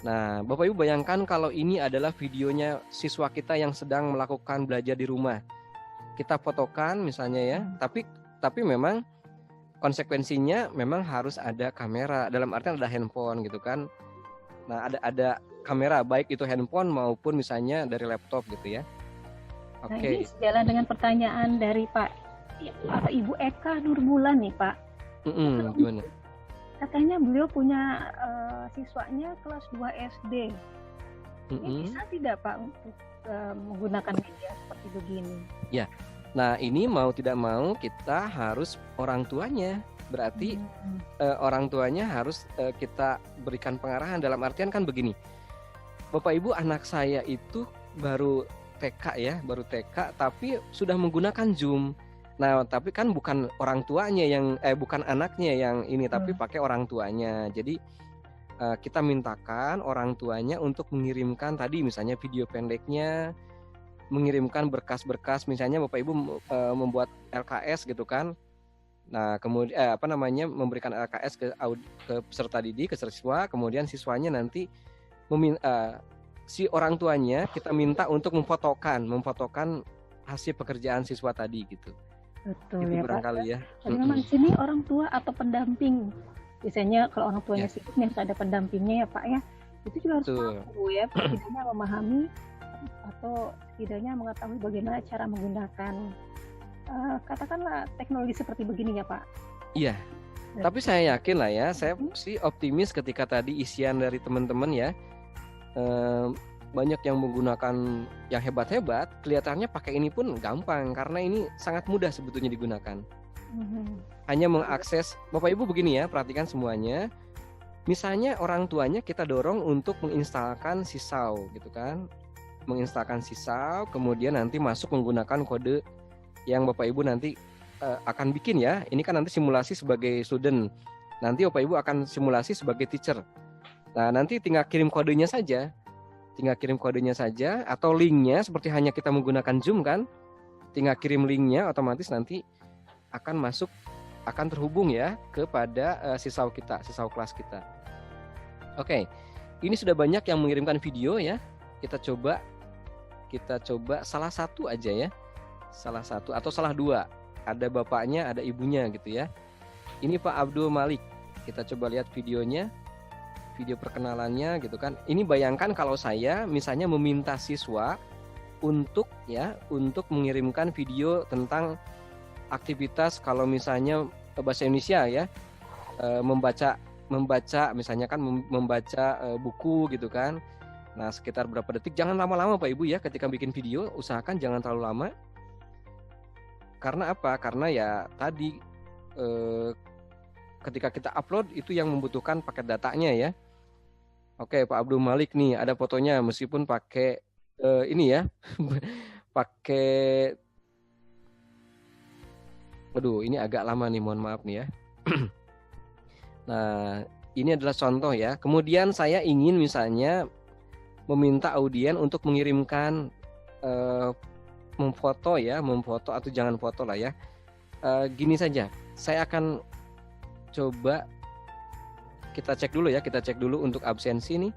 S1: Nah, Bapak Ibu bayangkan kalau ini adalah videonya siswa kita yang sedang melakukan belajar di rumah. Kita fotokan misalnya ya, tapi memang konsekuensinya memang harus ada kamera, dalam artian ada handphone gitu kan. Nah, ada kamera baik itu handphone maupun misalnya dari laptop gitu ya.
S2: Oke. Nah, ini sejalan dengan pertanyaan dari Pak Ibu Eka Nurbulan nih Pak.
S1: Gimana?
S2: Katanya beliau punya siswanya kelas 2 SD. Ini bisa tidak Pak untuk menggunakan media seperti begini?
S1: Ya, nah ini mau tidak mau kita harus orang tuanya. Berarti orang tuanya harus kita berikan pengarahan. Dalam artian kan begini, Bapak Ibu anak saya itu baru TK tapi sudah menggunakan Zoom. Nah, tapi kan bukan orang tuanya bukan anaknya yang ini, tapi pakai orang tuanya. Jadi kita mintakan orang tuanya untuk mengirimkan tadi misalnya video pendeknya, mengirimkan berkas-berkas, misalnya Bapak Ibu membuat LKS gitu kan. Nah, kemudian memberikan LKS ke peserta didik, ke siswa, kemudian siswanya nanti si orang tuanya kita minta untuk memfotokan hasil pekerjaan siswa tadi gitu.
S2: Betul
S1: itu
S2: ya
S1: barangkali
S2: Pak.
S1: Ya.
S2: Jadi memang di sini orang tua atau pendamping. Biasanya kalau orang tuanya sibuk harus ada pendampingnya ya Pak ya. Itu juga harus mampu ya, setidaknya memahami atau setidaknya mengetahui bagaimana cara menggunakan katakanlah teknologi seperti begini ya Pak.
S1: Iya. Tapi saya yakin lah ya, saya
S2: Mhm.
S1: sih optimis ketika tadi isian dari teman-teman ya, banyak yang menggunakan yang hebat-hebat, kelihatannya pakai ini pun gampang karena ini sangat mudah sebetulnya digunakan.
S2: Mhm.
S1: Hanya mengakses, Bapak Ibu begini ya, perhatikan semuanya. Misalnya orang tuanya kita dorong untuk menginstalkan Sisau gitu kan. Menginstalkan Sisau, kemudian nanti masuk menggunakan kode yang Bapak Ibu nanti akan bikin ya. Ini kan nanti simulasi sebagai student. Nanti Bapak Ibu akan simulasi sebagai teacher. Nah, nanti tinggal kirim kodenya saja. Tinggal kirim kodenya saja atau linknya seperti hanya kita menggunakan Zoom kan. Tinggal kirim linknya, otomatis nanti akan masuk, akan terhubung ya kepada Sisau kita, Sisau kelas kita. Oke, ini sudah banyak yang mengirimkan video ya. Kita coba salah satu aja ya. Salah satu atau salah dua. Ada bapaknya, ada ibunya gitu ya. Ini Pak Abdul Malik. Kita coba lihat videonya. Video perkenalannya gitu kan. Ini bayangkan kalau saya misalnya meminta siswa untuk mengirimkan video tentang aktivitas kalau misalnya bahasa Indonesia ya, membaca misalnya kan membaca buku gitu kan. Nah, sekitar berapa detik, jangan lama-lama Pak Ibu ya ketika bikin video, usahakan jangan terlalu lama. Karena apa? Karena ya tadi ketika kita upload itu yang membutuhkan paket datanya ya. Oke, Pak Abdul Malik nih ada fotonya meskipun pakai ini ya. pakai Aduh, ini agak lama nih, mohon maaf nih ya. Nah, ini adalah contoh ya. Kemudian saya ingin misalnya meminta audien untuk mengirimkan memfoto atau jangan foto lah ya. Gini saja, saya akan coba kita cek dulu untuk absensi nih.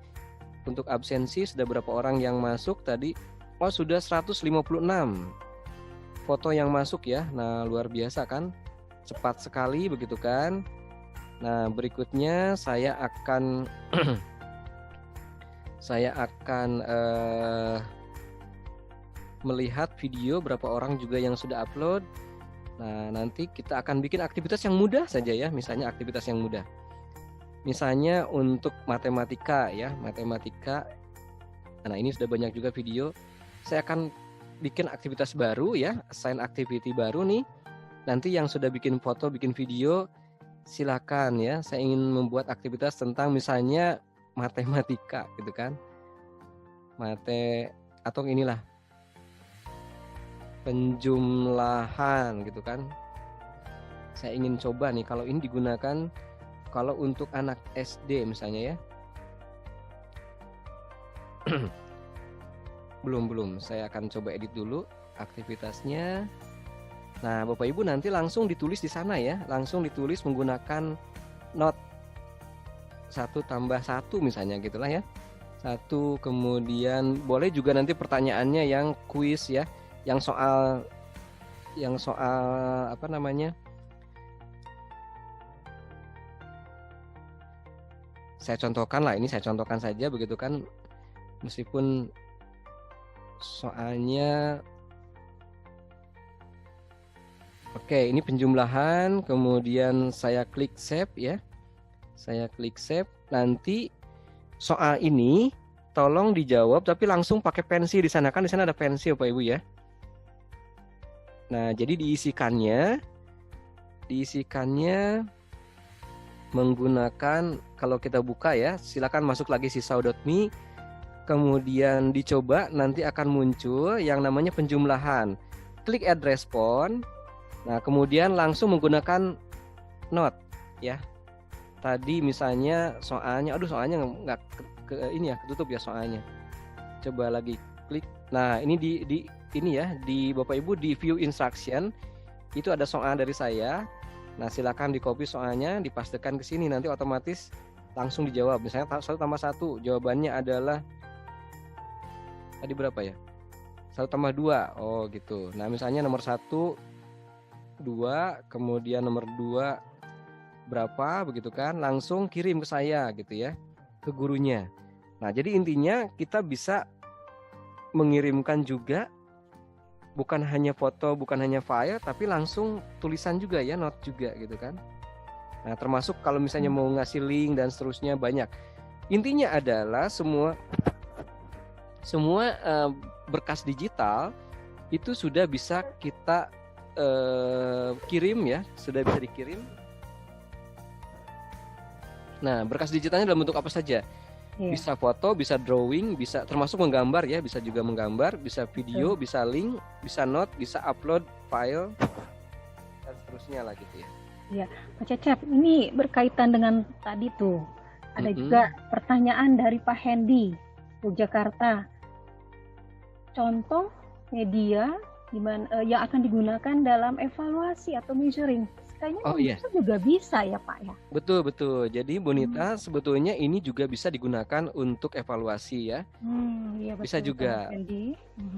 S1: Untuk absensi sudah berapa orang yang masuk tadi? Oh, sudah 156 foto yang masuk ya. Nah, luar biasa kan? Cepat sekali begitu kan? Nah, berikutnya saya akan melihat video berapa orang juga yang sudah upload. Nah, nanti kita akan bikin aktivitas yang mudah saja ya, misalnya aktivitas yang mudah. Misalnya untuk matematika ya, matematika. Nah, ini sudah banyak juga video. Saya akan bikin aktivitas baru ya, assign activity baru nih. Nanti yang sudah bikin foto, bikin video, silakan ya. Saya ingin membuat aktivitas tentang misalnya matematika gitu kan. Atau inilah penjumlahan gitu kan. Saya ingin coba nih kalau ini digunakan kalau untuk anak SD misalnya ya. Belum. Saya akan coba edit dulu aktivitasnya. Nah, Bapak Ibu nanti langsung ditulis di sana ya. Langsung ditulis menggunakan note 1+1 misalnya gitulah ya. 1, kemudian boleh juga nanti pertanyaannya yang kuis ya. Yang soal apa namanya? Saya contohkan saja begitu kan, meskipun soalnya oke, ini penjumlahan, kemudian saya klik save ya. Saya klik save, nanti soal ini tolong dijawab tapi langsung pakai pensi di sana, kan di sana ada pensi Bapak Ibu ya. Nah, jadi diisikannya menggunakan, kalau kita buka ya, silakan masuk lagi sisau.me, kemudian dicoba, nanti akan muncul yang namanya penjumlahan. Klik add respon. Nah, kemudian langsung menggunakan note ya. Tadi misalnya soalnya nggak ini ya, ketutup ya soalnya. Coba lagi klik. Nah, ini di Bapak Ibu di view instruction itu ada soal dari saya. Nah, silakan di copy soalnya, dipastikan ke sini, nanti otomatis langsung dijawab. Misalnya 1+1, jawabannya adalah tadi berapa ya? 1+2. Oh, gitu. Nah, misalnya nomor 1 2, kemudian nomor 2 berapa begitu kan? Langsung kirim ke saya gitu ya, ke gurunya. Nah, jadi intinya kita bisa mengirimkan juga bukan hanya foto, bukan hanya file, tapi langsung tulisan juga ya, note juga gitu kan. Nah, termasuk kalau misalnya mau ngasih link dan seterusnya banyak. Intinya adalah semua berkas digital itu sudah bisa kita kirim ya, sudah bisa dikirim. Nah, berkas digitalnya dalam bentuk apa saja? Bisa foto, bisa drawing, bisa termasuk menggambar ya, bisa juga menggambar, bisa video, bisa link, bisa note, bisa upload file dan seterusnya lah gitu ya.
S2: Iya, Pak Cecep, ini berkaitan dengan tadi tuh. Ada juga pertanyaan dari Pak Hendy, Yogyakarta. Contoh media yang akan digunakan dalam evaluasi atau measuring. Kayaknya juga bisa ya Pak ya.
S1: Betul. Jadi Bonita sebetulnya ini juga bisa digunakan untuk evaluasi ya.
S2: Iya,
S1: bisa
S2: betul,
S1: juga.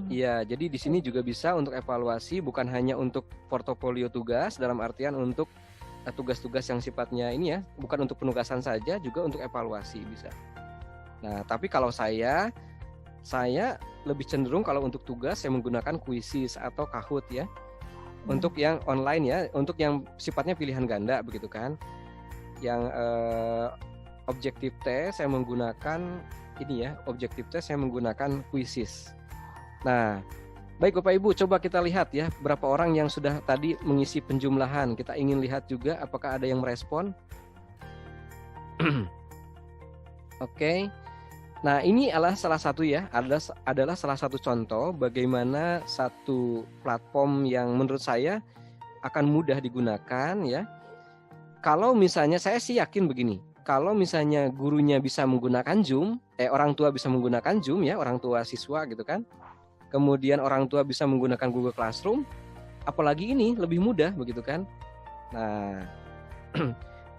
S1: Iya, jadi di sini juga bisa untuk evaluasi, bukan hanya untuk portofolio tugas dalam artian untuk tugas-tugas yang sifatnya ini ya, bukan untuk penugasan saja, juga untuk evaluasi bisa. Nah, tapi kalau saya lebih cenderung kalau untuk tugas saya menggunakan Quizzes atau Kahoot ya. Untuk yang online ya, untuk yang sifatnya pilihan ganda begitu kan. Yang objektif test saya menggunakan ini ya, objektif test saya menggunakan Quizzes. Nah, baik Bapak Ibu, coba kita lihat ya berapa orang yang sudah tadi mengisi penjumlahan. Kita ingin lihat juga apakah ada yang merespon. Oke. Nah, ini adalah salah satu ya, adalah salah satu contoh bagaimana satu platform yang menurut saya akan mudah digunakan ya. Kalau misalnya saya sih yakin begini, kalau misalnya gurunya bisa menggunakan Zoom, orang tua bisa menggunakan Zoom ya, orang tua siswa gitu kan. Kemudian orang tua bisa menggunakan Google Classroom, apalagi ini lebih mudah begitu kan. Nah,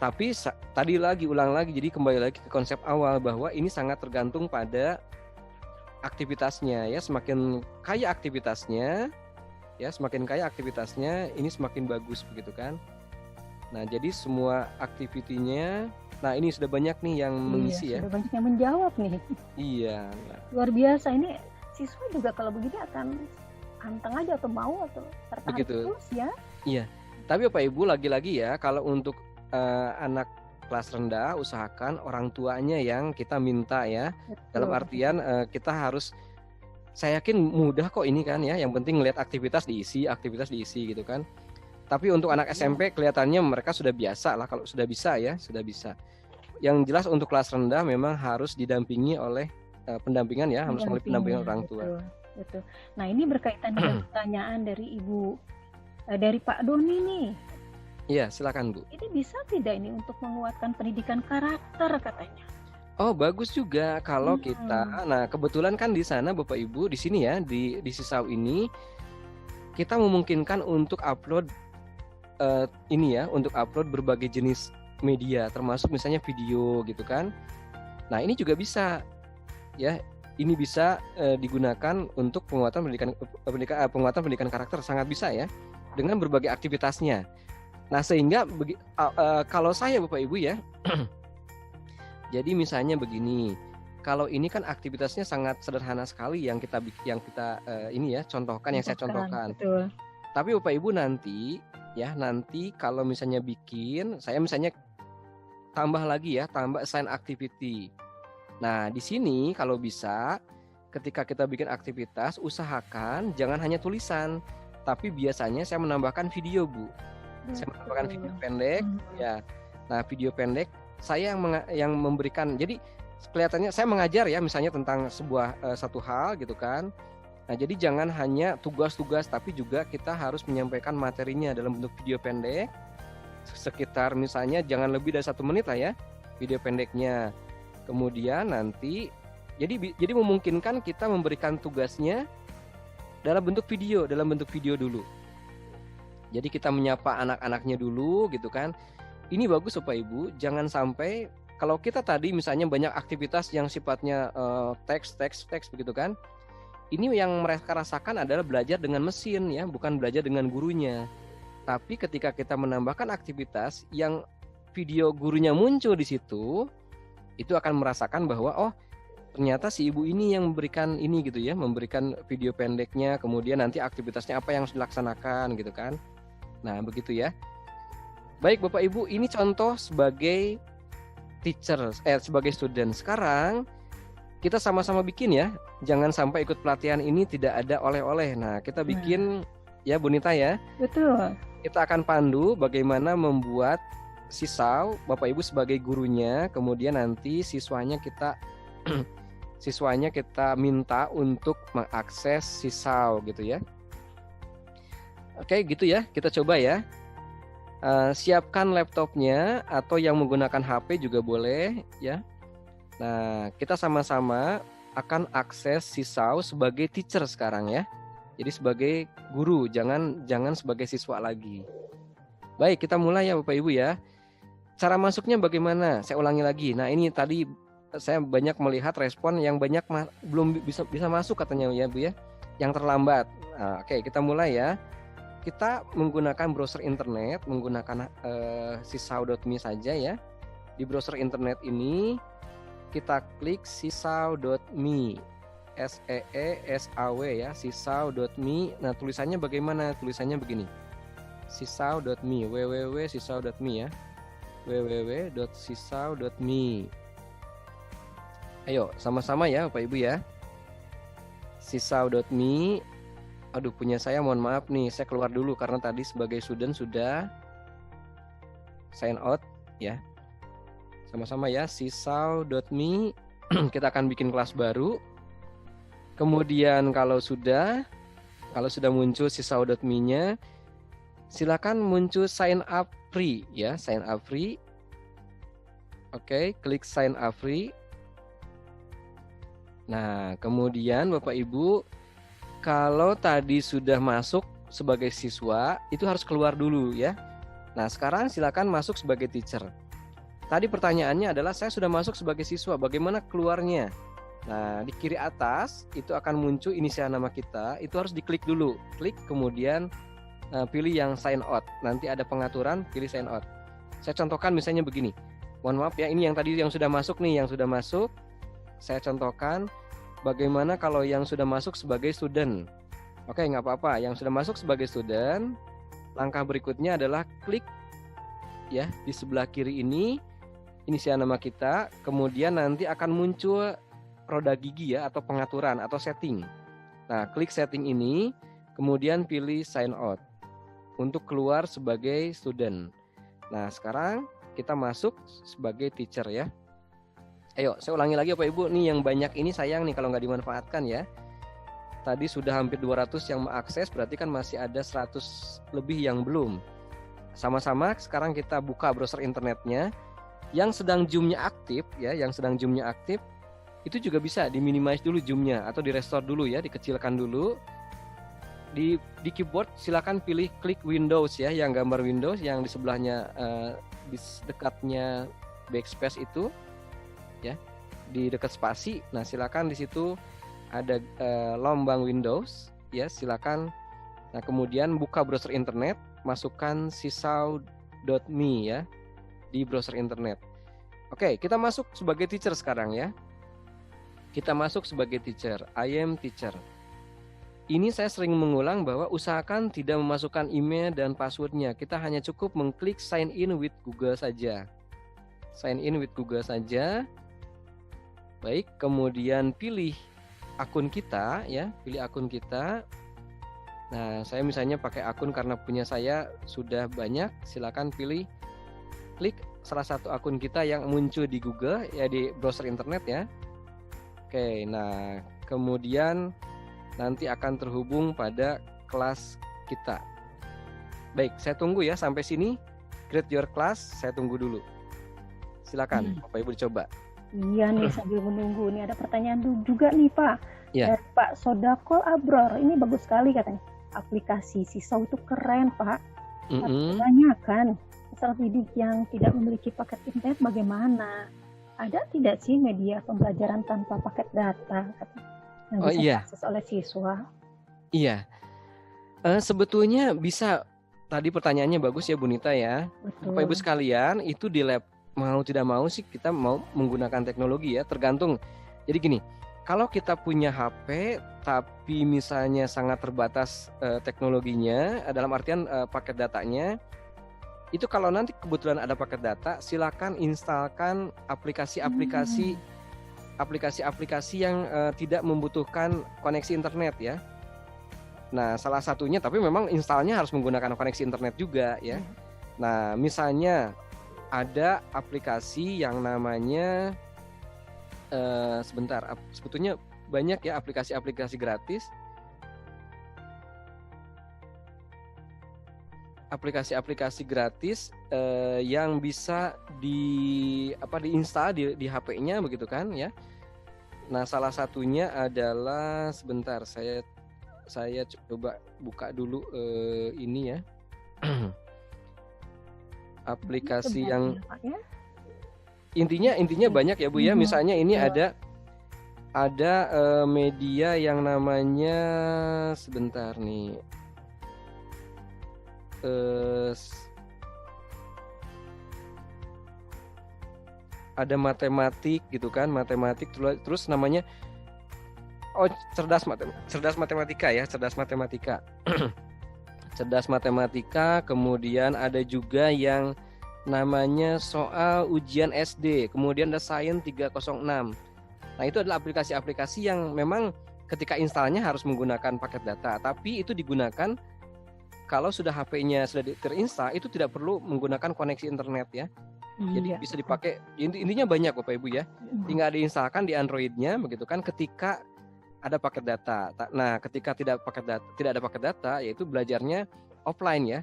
S1: tapi tadi ulang lagi, jadi kembali lagi ke konsep awal bahwa ini sangat tergantung pada aktivitasnya ya. Semakin kaya aktivitasnya, ini semakin bagus begitu kan. Nah, jadi semua aktivitinya, nah ini sudah banyak nih yang mengisi ya.
S2: Sudah banyak yang menjawab nih.
S1: Iya.
S2: Luar biasa, ini siswa juga kalau begini akan anteng aja atau mau atau tertarik terus ya.
S1: Iya. Tapi Bapak Ibu lagi-lagi ya, kalau untuk anak kelas rendah usahakan orang tuanya yang kita minta ya. Betul. Dalam artian kita harus, saya yakin mudah kok ini kan ya, yang penting ngelihat aktivitas diisi gitu kan. Tapi untuk anak SMP kelihatannya mereka sudah biasa lah, kalau sudah bisa ya, sudah bisa. Yang jelas untuk kelas rendah memang harus didampingi oleh pendampingan ya, harus melalui pendampingan orang tua.
S2: Betul. Nah, ini berkaitan dengan pertanyaan dari dari Pak Doni nih.
S1: Iya, silakan Bu.
S2: Ini bisa tidak ini untuk menguatkan pendidikan karakter katanya?
S1: Oh, bagus juga kalau kita. Nah, kebetulan kan di sana Bapak Ibu, di sini ya, di Sisau ini kita memungkinkan untuk upload untuk upload berbagai jenis media, termasuk misalnya video gitu kan. Nah, ini juga bisa ya. Ini bisa digunakan untuk penguatan pendidikan karakter, sangat bisa ya, dengan berbagai aktivitasnya. Nah, sehingga kalau saya Bapak Ibu ya, jadi misalnya begini, kalau ini kan aktivitasnya sangat sederhana sekali yang kita ini ya contohkan, yang saya contohkan.
S2: Betul.
S1: Tapi Bapak Ibu nanti kalau misalnya bikin, saya misalnya tambah assign activity. Nah, di sini kalau bisa ketika kita bikin aktivitas, usahakan jangan hanya tulisan, tapi biasanya saya menambahkan video Bu. Saya menambahkan video pendek ya. Nah, video pendek saya yang memberikan, jadi kelihatannya saya mengajar ya, misalnya tentang satu hal gitu kan. Nah, jadi jangan hanya tugas-tugas, tapi juga kita harus menyampaikan materinya dalam bentuk video pendek, sekitar misalnya jangan lebih dari 1 menit lah ya video pendeknya. Kemudian nanti jadi memungkinkan kita memberikan tugasnya dalam bentuk video dulu. Jadi kita menyapa anak-anaknya dulu gitu kan. Ini bagus Bapak Ibu, jangan sampai kalau kita tadi misalnya banyak aktivitas yang sifatnya teks begitu kan. Ini yang mereka rasakan adalah belajar dengan mesin ya, bukan belajar dengan gurunya. Tapi ketika kita menambahkan aktivitas yang video gurunya muncul di situ, itu akan merasakan bahwa oh, ternyata si ibu ini yang memberikan ini gitu ya, memberikan video pendeknya, kemudian nanti aktivitasnya apa yang harus dilaksanakan gitu kan. Nah, begitu ya. Baik Bapak Ibu, ini contoh sebagai sebagai student. Sekarang kita sama-sama bikin ya. Jangan sampai ikut pelatihan ini tidak ada oleh-oleh. Nah, kita bikin ya Bu Nita ya.
S2: Betul.
S1: Kita akan pandu bagaimana membuat sisau, Bapak Ibu sebagai gurunya, kemudian nanti siswanya kita minta untuk mengakses sisau gitu ya. Oke, gitu ya. Kita coba ya. Siapkan laptopnya atau yang menggunakan HP juga boleh ya. Nah, kita sama-sama akan akses sisau sebagai teacher sekarang ya. Jadi sebagai guru, jangan sebagai siswa lagi. Baik, kita mulai ya Bapak Ibu ya. Cara masuknya bagaimana? Saya ulangi lagi. Nah, ini tadi saya banyak melihat respon yang banyak belum bisa masuk katanya ya Bu ya. Yang terlambat. Nah, oke, kita mulai ya. Kita menggunakan browser internet, menggunakan sisau.me saja ya. Di browser internet ini kita klik sisau.me, SEESAW ya, sisau.me. Nah, tulisannya bagaimana? Tulisannya begini. Sisau.me, www.sisau.me ya. www.sisau.me. Ayo, sama-sama ya Bapak Ibu ya. Sisau.me. Aduh, punya saya mohon maaf nih, saya keluar dulu karena tadi sebagai student sudah sign out ya. Sama-sama ya, sisau.me. Kita akan bikin kelas baru. Kemudian kalau sudah muncul sisau.me-nya, silakan muncul sign up free ya, sign up free. Oke, klik sign up free. Nah, kemudian Bapak Ibu, kalau tadi sudah masuk sebagai siswa, itu harus keluar dulu ya. Nah, sekarang silakan masuk sebagai teacher. Tadi pertanyaannya adalah saya sudah masuk sebagai siswa, bagaimana keluarnya? Nah, di kiri atas itu akan muncul inisial nama kita, itu harus diklik dulu. Klik kemudian pilih yang sign out. Nanti ada pengaturan, pilih sign out. Saya contohkan misalnya begini. Mohon maaf ya, ini yang tadi yang sudah masuk nih, yang sudah masuk. Saya contohkan bagaimana kalau yang sudah masuk sebagai student. Oke, nggak apa-apa. Yang sudah masuk sebagai student, langkah berikutnya adalah klik ya di sebelah kiri ini inisial nama kita, kemudian nanti akan muncul roda gigi ya atau pengaturan atau setting. Nah, klik setting ini, kemudian pilih sign out untuk keluar sebagai student. Nah, sekarang kita masuk sebagai teacher ya. Ayo, saya ulangi lagi Bapak Ibu, nih yang banyak ini sayang nih kalau nggak dimanfaatkan ya. Tadi sudah hampir 200 yang mengakses, berarti kan masih ada 100 lebih yang belum. Sama-sama sekarang kita buka browser internetnya. Yang sedang zoom-nya aktif ya, yang sedang zoom-nya aktif, itu juga bisa di-minimize dulu zoom-nya atau di-restore dulu ya, dikecilkan dulu. Di keyboard silakan pilih klik Windows ya, yang gambar Windows yang di sebelahnya di dekatnya backspace itu. Ya, di dekat spasi. Nah, silakan di situ ada lombang Windows ya, silakan. Nah, kemudian buka browser internet, masukkan sisau.me ya di browser internet. Oke, kita masuk sebagai teacher sekarang ya. Kita masuk sebagai teacher. I am teacher. Ini saya sering mengulang bahwa usahakan tidak memasukkan email dan passwordnya. Kita hanya cukup mengklik sign in with Google saja. Sign in with Google saja. Baik, kemudian pilih akun kita ya, pilih akun kita. Nah, saya misalnya pakai akun karena punya saya sudah banyak, silakan pilih klik salah satu akun kita yang muncul di Google ya, di browser internet ya. Oke, nah kemudian nanti akan terhubung pada kelas kita. Baik, saya tunggu ya sampai sini. Create your class, saya tunggu dulu. Silakan, Bapak Ibu dicoba.
S2: Iya nih, sambil menunggu nih ada pertanyaan juga nih Pak.
S1: Ya.
S2: Dari Pak Sodakol Abror, ini bagus sekali katanya. Aplikasi Sisau itu keren Pak. Tapi kebanyakan peserta didik yang tidak memiliki paket internet bagaimana? Ada tidak sih media pembelajaran tanpa paket data yang bisa diakses oleh siswa?
S1: Iya. Sebetulnya bisa. Tadi pertanyaannya bagus ya Bu Nita ya.
S2: Betul.
S1: Bapak Ibu sekalian, itu di lab mau tidak mau sih kita mau menggunakan teknologi ya, tergantung. Jadi gini, kalau kita punya HP tapi misalnya sangat terbatas teknologinya, dalam artian paket datanya, Itu kalau nanti kebetulan ada paket data, silakan instalkan aplikasi-aplikasi yang tidak membutuhkan koneksi internet ya. Nah, salah satunya, tapi memang installnya harus menggunakan koneksi internet juga ya. Nah, misalnya ada aplikasi yang namanya sebetulnya banyak ya aplikasi-aplikasi gratis. Aplikasi-aplikasi gratis yang bisa diinstal di HP-nya begitu kan ya. Nah, salah satunya adalah sebentar saya coba buka dulu ini ya. Aplikasi yang intinya banyak ya Bu ya. Misalnya ini ada media yang namanya sebentar nih. Ada matematik gitu kan, matematik terus namanya cerdas matematika ya, cerdas matematika. Cerdas matematika, kemudian ada juga yang namanya soal ujian SD, kemudian ada Sains 306. Nah, itu adalah aplikasi-aplikasi yang memang ketika installnya harus menggunakan paket data, tapi itu digunakan kalau sudah HP-nya sudah terinstall, itu tidak perlu menggunakan koneksi internet ya. Jadi bisa dipakai, intinya banyak Bapak Ibu ya. Tinggal diinstalkan di Android-nya begitu kan ketika ada paket data. Nah, ketika tidak ada paket data, yaitu belajarnya offline ya.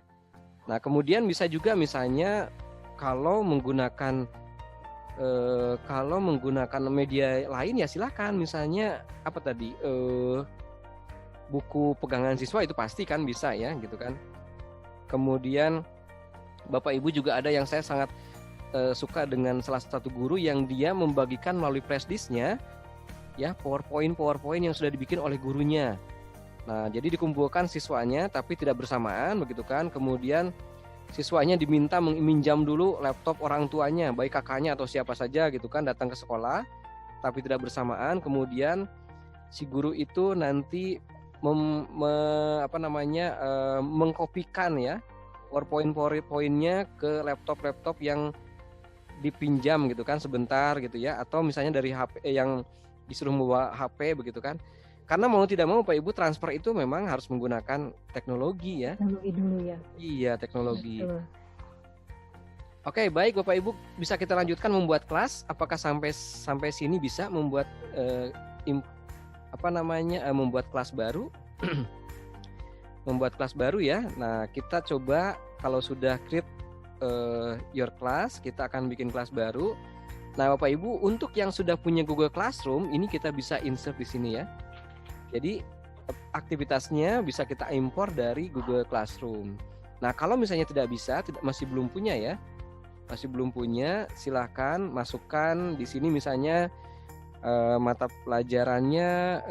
S1: Nah, kemudian bisa juga misalnya kalau menggunakan media lain ya silakan. Misalnya apa tadi buku pegangan siswa itu pasti kan bisa ya gitu kan. Kemudian Bapak Ibu juga ada yang saya sangat suka dengan salah satu guru yang dia membagikan melalui flashdisk-nya ya PowerPoint yang sudah dibikin oleh gurunya. Nah, jadi dikumpulkan siswanya tapi tidak bersamaan begitu kan. Kemudian siswanya diminta meminjam dulu laptop orang tuanya, baik kakaknya atau siapa saja gitu kan, datang ke sekolah tapi tidak bersamaan. Kemudian si guru itu nanti mengkopikan ya PowerPoint-nya ke laptop yang dipinjam gitu kan sebentar gitu ya, atau misalnya dari HP yang disuruh membawa HP begitu kan. Karena mau tidak mau Pak Ibu transfer itu memang harus menggunakan teknologi ya.
S2: Teknologi dulu ya.
S1: Iya, teknologi.
S2: Betul.
S1: Oke, baik Bapak Ibu, bisa kita lanjutkan membuat kelas. Apakah sampai sini bisa membuat membuat kelas baru? Membuat kelas baru ya. Nah, kita coba kalau sudah create your class, kita akan bikin kelas baru. Nah, Bapak Ibu, untuk yang sudah punya Google Classroom, ini kita bisa insert di sini ya. Jadi aktivitasnya bisa kita impor dari Google Classroom. Nah, kalau misalnya masih belum punya, silahkan masukkan di sini misalnya mata pelajarannya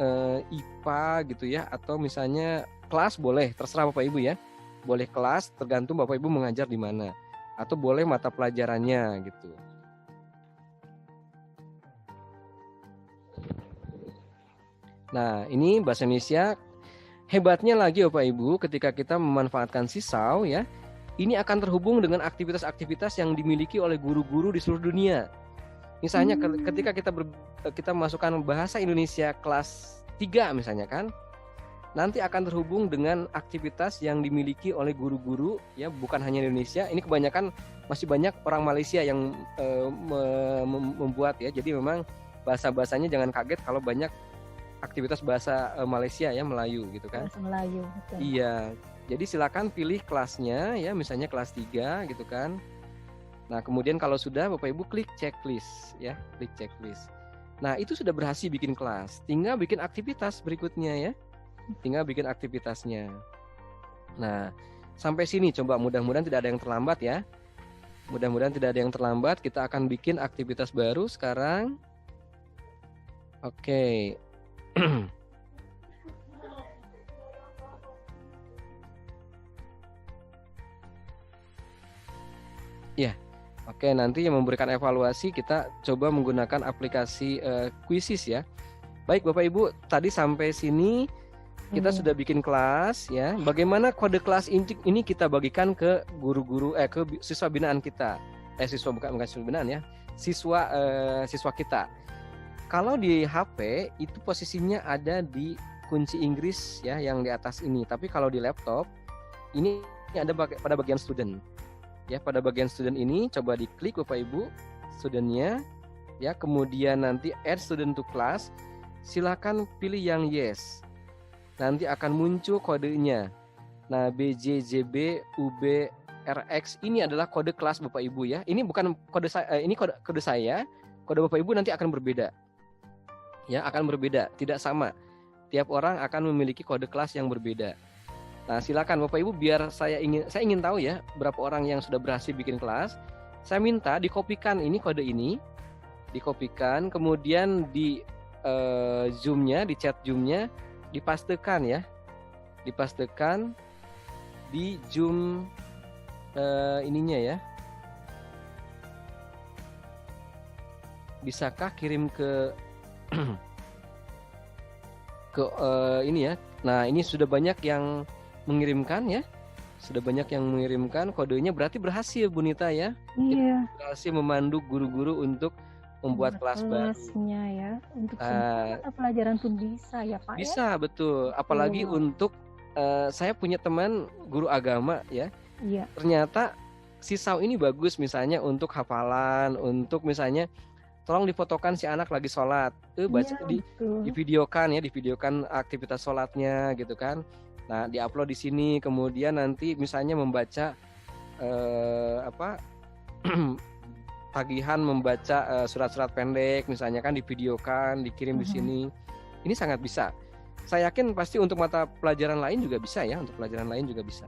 S1: IPA gitu ya, atau misalnya kelas boleh, terserah Bapak Ibu ya. Boleh kelas, tergantung Bapak Ibu mengajar di mana. Atau boleh mata pelajarannya gitu. Nah, ini bahasa Indonesia. Hebatnya lagi Bapak Ibu, ketika kita memanfaatkan Sisau ya, ini akan terhubung dengan aktivitas-aktivitas yang dimiliki oleh guru-guru di seluruh dunia. Misalnya ketika kita masukkan bahasa Indonesia kelas 3 misalnya kan, nanti akan terhubung dengan aktivitas yang dimiliki oleh guru-guru ya, bukan hanya Indonesia. Ini kebanyakan masih banyak orang Malaysia yang membuat ya. Jadi memang bahasa-bahasanya jangan kaget kalau banyak aktivitas bahasa Malaysia ya, Melayu gitu kan.
S2: Bahasa Melayu, betul.
S1: Iya. Jadi silakan pilih kelasnya ya, misalnya kelas 3 gitu kan. Nah, kemudian kalau sudah Bapak Ibu klik checklist ya, klik checklist. Nah, itu sudah berhasil bikin kelas. Tinggal bikin aktivitas berikutnya ya. Tinggal bikin aktivitasnya. Nah, sampai sini coba, mudah-mudahan tidak ada yang terlambat ya. Mudah-mudahan tidak ada yang terlambat. Kita akan bikin aktivitas baru sekarang. Oke. Ya, oke, nanti yang memberikan evaluasi kita coba menggunakan aplikasi Quizzes ya. Baik Bapak Ibu, tadi sampai sini kita sudah bikin kelas ya. Bagaimana kode kelas ini kita bagikan ke guru-guru ke siswa binaan kita. Siswa bukan siswa binaan ya. Siswa kita. Kalau di HP itu posisinya ada di kunci Inggris ya yang di atas ini. Tapi kalau di laptop ini ada pada bagian student. Ya, pada bagian student ini coba diklik Bapak Ibu studentnya ya, kemudian nanti add student to class. Silakan pilih yang yes. Nanti akan muncul kodenya. Nah, BJJB UBRX ini adalah kode kelas Bapak Ibu ya. Ini bukan kode saya, ini kode saya. Kode Bapak Ibu nanti akan berbeda. Ya, akan berbeda, tidak sama. Tiap orang akan memiliki kode kelas yang berbeda. Nah, silakan Bapak Ibu, biar saya ingin tahu ya berapa orang yang sudah berhasil bikin kelas. Saya minta dikopikan ini kode ini, dikopikan, kemudian di Zoom-nya, di chat Zoom-nya dipastekan ya, dipastekan di Zoom ininya ya. Bisakah kirim ke ini ya. Nah, ini sudah banyak yang mengirimkan ya. Sudah banyak yang mengirimkan kodenya, berarti berhasil Bu Nita ya.
S2: Iya.
S1: Berhasil memandu guru-guru untuk membuat kelas
S2: kelasnya
S1: baru.
S2: Ya. Untuk mata pelajaran pun bisa ya Pak.
S1: Bisa ya? Betul. Apalagi untuk saya punya teman guru agama ya.
S2: Iya.
S1: Ternyata sisau ini bagus misalnya untuk hafalan, untuk misalnya tolong difotokan si anak lagi sholat, baca ya, divideokan aktivitas sholatnya gitu kan. Nah, diupload di sini, kemudian nanti misalnya membaca tagihan membaca surat-surat pendek misalnya kan, divideokan, dikirim di sini. Ini sangat bisa. Saya yakin pasti untuk mata pelajaran lain juga bisa ya, untuk pelajaran lain juga bisa.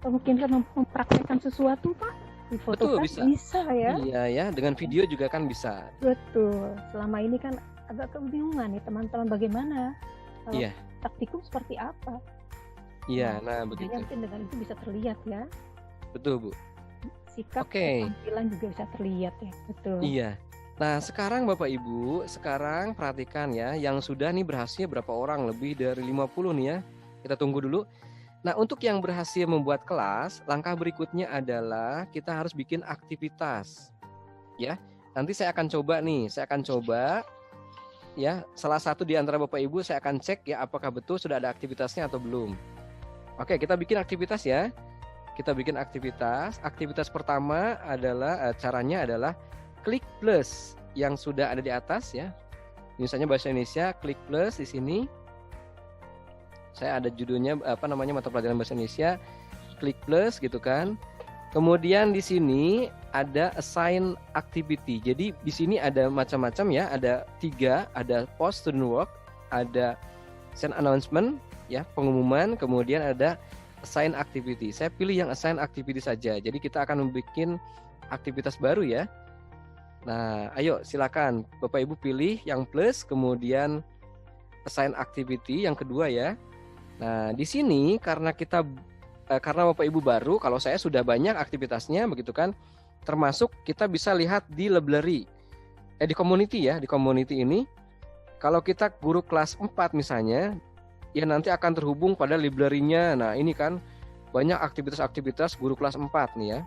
S2: Mungkin kan mempraktekkan sesuatu Pak.
S1: Betul,
S2: bisa ya.
S1: Iya ya, dengan video juga kan bisa.
S2: Betul. Selama ini kan agak kebingungan nih teman-teman, bagaimana kalau praktikum seperti apa.
S1: Iya, nah begitu.
S2: Mungkin dengan itu bisa terlihat ya.
S1: Betul Bu.
S2: Sikap tampilan juga bisa terlihat ya. Betul.
S1: Iya. Nah, sekarang Bapak Ibu, sekarang perhatikan ya, yang sudah nih berhasil berapa orang, lebih dari 50 nih ya. Kita tunggu dulu. Nah, untuk yang berhasil membuat kelas, langkah berikutnya adalah kita harus bikin aktivitas. Ya. Nanti saya akan coba ya, salah satu di antara Bapak Ibu saya akan cek ya apakah betul sudah ada aktivitasnya atau belum. Oke, kita bikin aktivitas ya. Kita bikin aktivitas. Aktivitas pertama adalah caranya adalah klik plus yang sudah ada di atas ya. Misalnya bahasa Indonesia, klik plus di sini. Saya ada judulnya mata pelajaran bahasa Indonesia, klik plus gitu kan. Kemudian di sini ada assign activity. Jadi di sini ada macam-macam ya, ada 3, ada post student work, ada send announcement ya, pengumuman, kemudian ada assign activity. Saya pilih yang assign activity saja. Jadi kita akan membuat aktivitas baru ya. Nah, ayo silakan Bapak Ibu pilih yang plus, kemudian assign activity yang kedua ya. Nah, di sini karena Bapak Ibu baru, kalau saya sudah banyak aktivitasnya begitu kan. Termasuk kita bisa lihat di library. Di community ya, di community ini kalau kita guru kelas 4 misalnya, ya nanti akan terhubung pada library-nya. Nah, ini kan banyak aktivitas-aktivitas guru kelas 4 nih ya.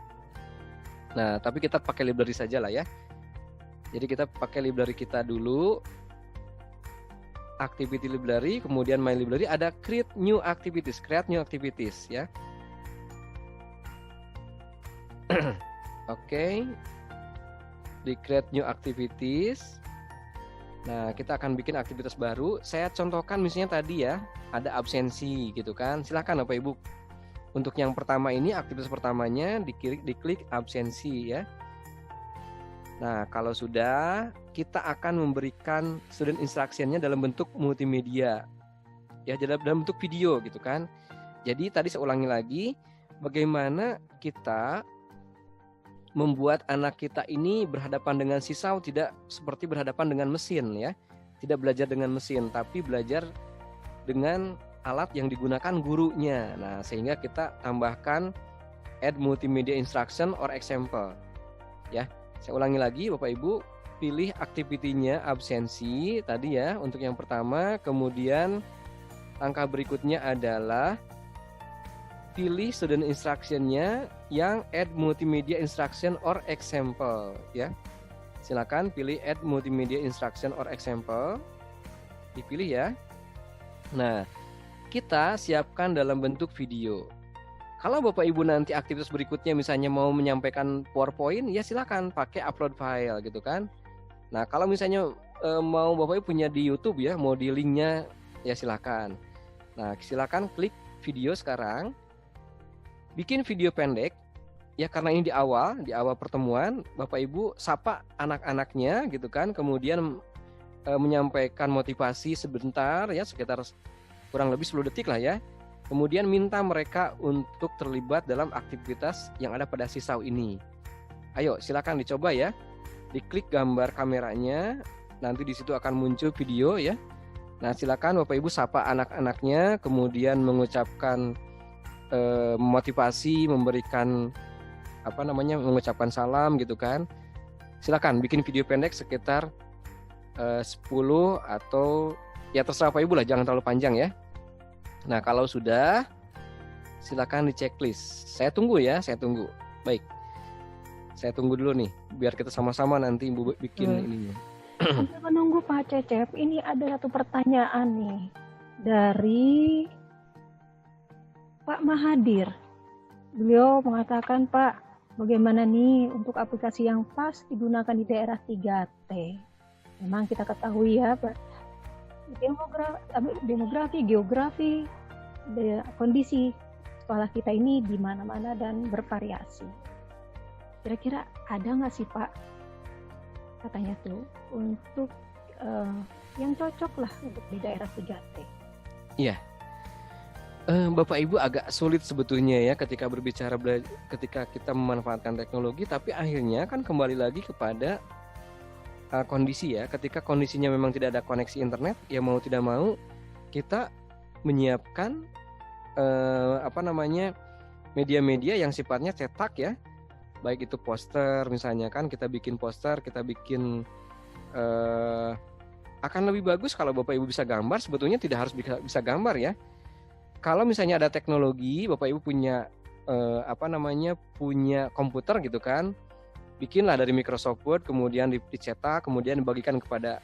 S1: Nah, tapi kita pakai library saja lah ya. Jadi kita pakai library kita dulu. Activity library, kemudian my library, ada create new activities ya. Oke. Di create new activities. Nah, kita akan bikin aktivitas baru. Saya contohkan misalnya tadi ya, ada absensi gitu kan. Silakan Bapak Ibu. Untuk yang pertama ini, aktivitas pertamanya diklik absensi ya. Nah, kalau sudah, kita akan memberikan student instruction-nya dalam bentuk multimedia. Ya, dalam bentuk video gitu kan. Jadi tadi saya ulangi lagi, bagaimana kita membuat anak kita ini berhadapan dengan sisau tidak seperti berhadapan dengan mesin ya. Tidak belajar dengan mesin, tapi belajar dengan alat yang digunakan gurunya. Nah, sehingga kita tambahkan add multimedia instruction or example. Ya. Saya ulangi lagi Bapak Ibu, pilih activity-nya absensi tadi ya untuk yang pertama, kemudian angka berikutnya adalah pilih student instruction-nya yang add multimedia instruction or example ya. Silakan pilih add multimedia instruction or example. Dipilih ya. Nah, kita siapkan dalam bentuk video. Kalau Bapak Ibu nanti aktivitas berikutnya misalnya mau menyampaikan PowerPoint, ya silakan pakai upload file gitu kan. Nah, kalau misalnya mau Bapak Ibu punya di YouTube ya, mau di linknya ya silakan. Nah, silakan klik video sekarang. Bikin video pendek. Ya karena ini di awal pertemuan, Bapak Ibu sapa anak-anaknya gitu kan, kemudian menyampaikan motivasi sebentar ya, sekitar kurang lebih 10 detik lah ya. Kemudian minta mereka untuk terlibat dalam aktivitas yang ada pada sisau ini. Ayo silakan dicoba ya. Diklik gambar kameranya, nanti di situ akan muncul video ya. Nah, silakan Bapak Ibu sapa anak-anaknya, kemudian mengucapkan motivasi, memberikan mengucapkan salam gitu kan. Silakan bikin video pendek sekitar 10 atau ya terserah Bapak Ibu lah, jangan terlalu panjang ya. Nah, kalau sudah silakan di checklist. Saya tunggu ya, saya tunggu. Baik. Saya tunggu dulu nih biar kita sama-sama nanti Ibu bikin ininya.
S2: Sambil menunggu Pak Cecep, ini ada satu pertanyaan nih dari Pak Mahadir. Beliau mengatakan, Pak, bagaimana nih untuk aplikasi yang pas digunakan di daerah 3T? Memang kita ketahui ya, Pak, demografi, geografi, kondisi sekolah kita ini di mana-mana dan bervariasi. Kira-kira ada nggak sih Pak, katanya tuh, untuk yang cocok lah untuk di daerah 3T?
S1: Iya. Bapak Ibu agak sulit sebetulnya ya ketika berbicara ketika kita memanfaatkan teknologi, tapi akhirnya kan kembali lagi kepada kondisi ya. Ketika kondisinya memang tidak ada koneksi internet, ya mau tidak mau kita menyiapkan media-media yang sifatnya cetak ya. Baik itu poster misalnya kan, kita bikin poster, kita bikin akan lebih bagus kalau Bapak Ibu bisa gambar. Sebetulnya tidak harus bisa gambar ya. Kalau misalnya ada teknologi, Bapak Ibu punya punya komputer gitu kan, bikinlah dari Microsoft Word, kemudian dicetak, kemudian dibagikan kepada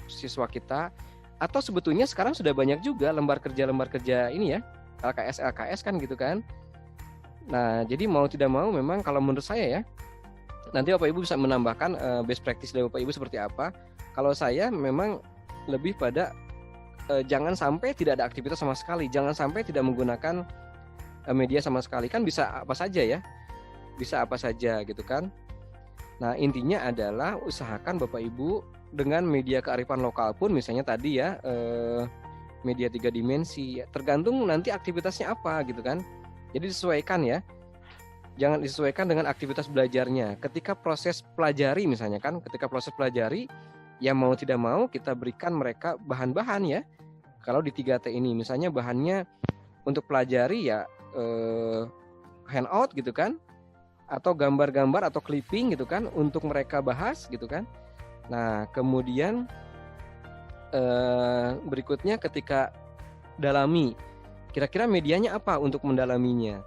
S1: siswa kita. Atau sebetulnya sekarang sudah banyak juga lembar kerja ini ya, LKS kan gitu kan. Nah, jadi mau tidak mau memang kalau menurut saya ya, nanti Bapak Ibu bisa menambahkan best practice dari Bapak Ibu seperti apa. Kalau saya memang lebih pada jangan sampai tidak ada aktivitas sama sekali, jangan sampai tidak menggunakan media sama sekali. Kan bisa apa saja ya, bisa apa saja gitu kan. Nah, intinya adalah usahakan Bapak Ibu dengan media kearifan lokal pun, misalnya tadi ya media 3 dimensi, tergantung nanti aktivitasnya apa gitu kan. Jadi disesuaikan ya, jangan disesuaikan dengan aktivitas belajarnya. Ketika proses pelajari misalnya kan, ketika proses pelajari ya mau tidak mau kita berikan mereka bahan-bahan ya. Kalau di 3T ini misalnya bahannya untuk pelajari ya handout gitu kan, atau gambar-gambar atau clipping gitu kan untuk mereka bahas gitu kan. Nah, kemudian berikutnya ketika dalami, kira-kira medianya apa untuk mendalaminya.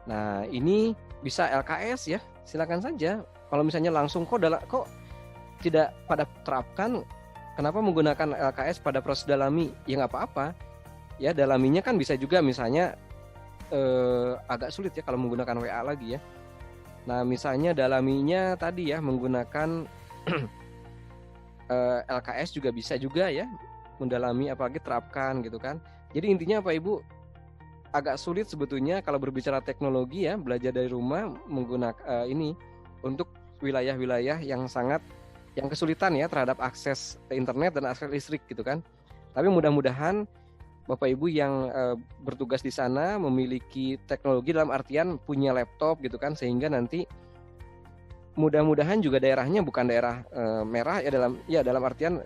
S1: Nah, ini bisa LKS ya, silakan saja. Kalau misalnya langsung kok tidak pada terapkan, kenapa menggunakan LKS pada proses dalami? Ya nggak apa-apa. Ya, dalaminya kan bisa juga misalnya agak sulit ya kalau menggunakan WA lagi ya. Nah, misalnya dalaminya tadi ya menggunakan LKS juga bisa juga ya, mendalami apalagi terapkan gitu kan. Jadi intinya Pak Ibu agak sulit sebetulnya kalau berbicara teknologi ya, belajar dari rumah menggunakan ini untuk wilayah-wilayah yang kesulitan ya terhadap akses internet dan akses listrik gitu kan. Tapi mudah-mudahan Bapak Ibu yang bertugas di sana memiliki teknologi dalam artian punya laptop gitu kan, sehingga nanti mudah-mudahan juga daerahnya bukan daerah merah ya, dalam artian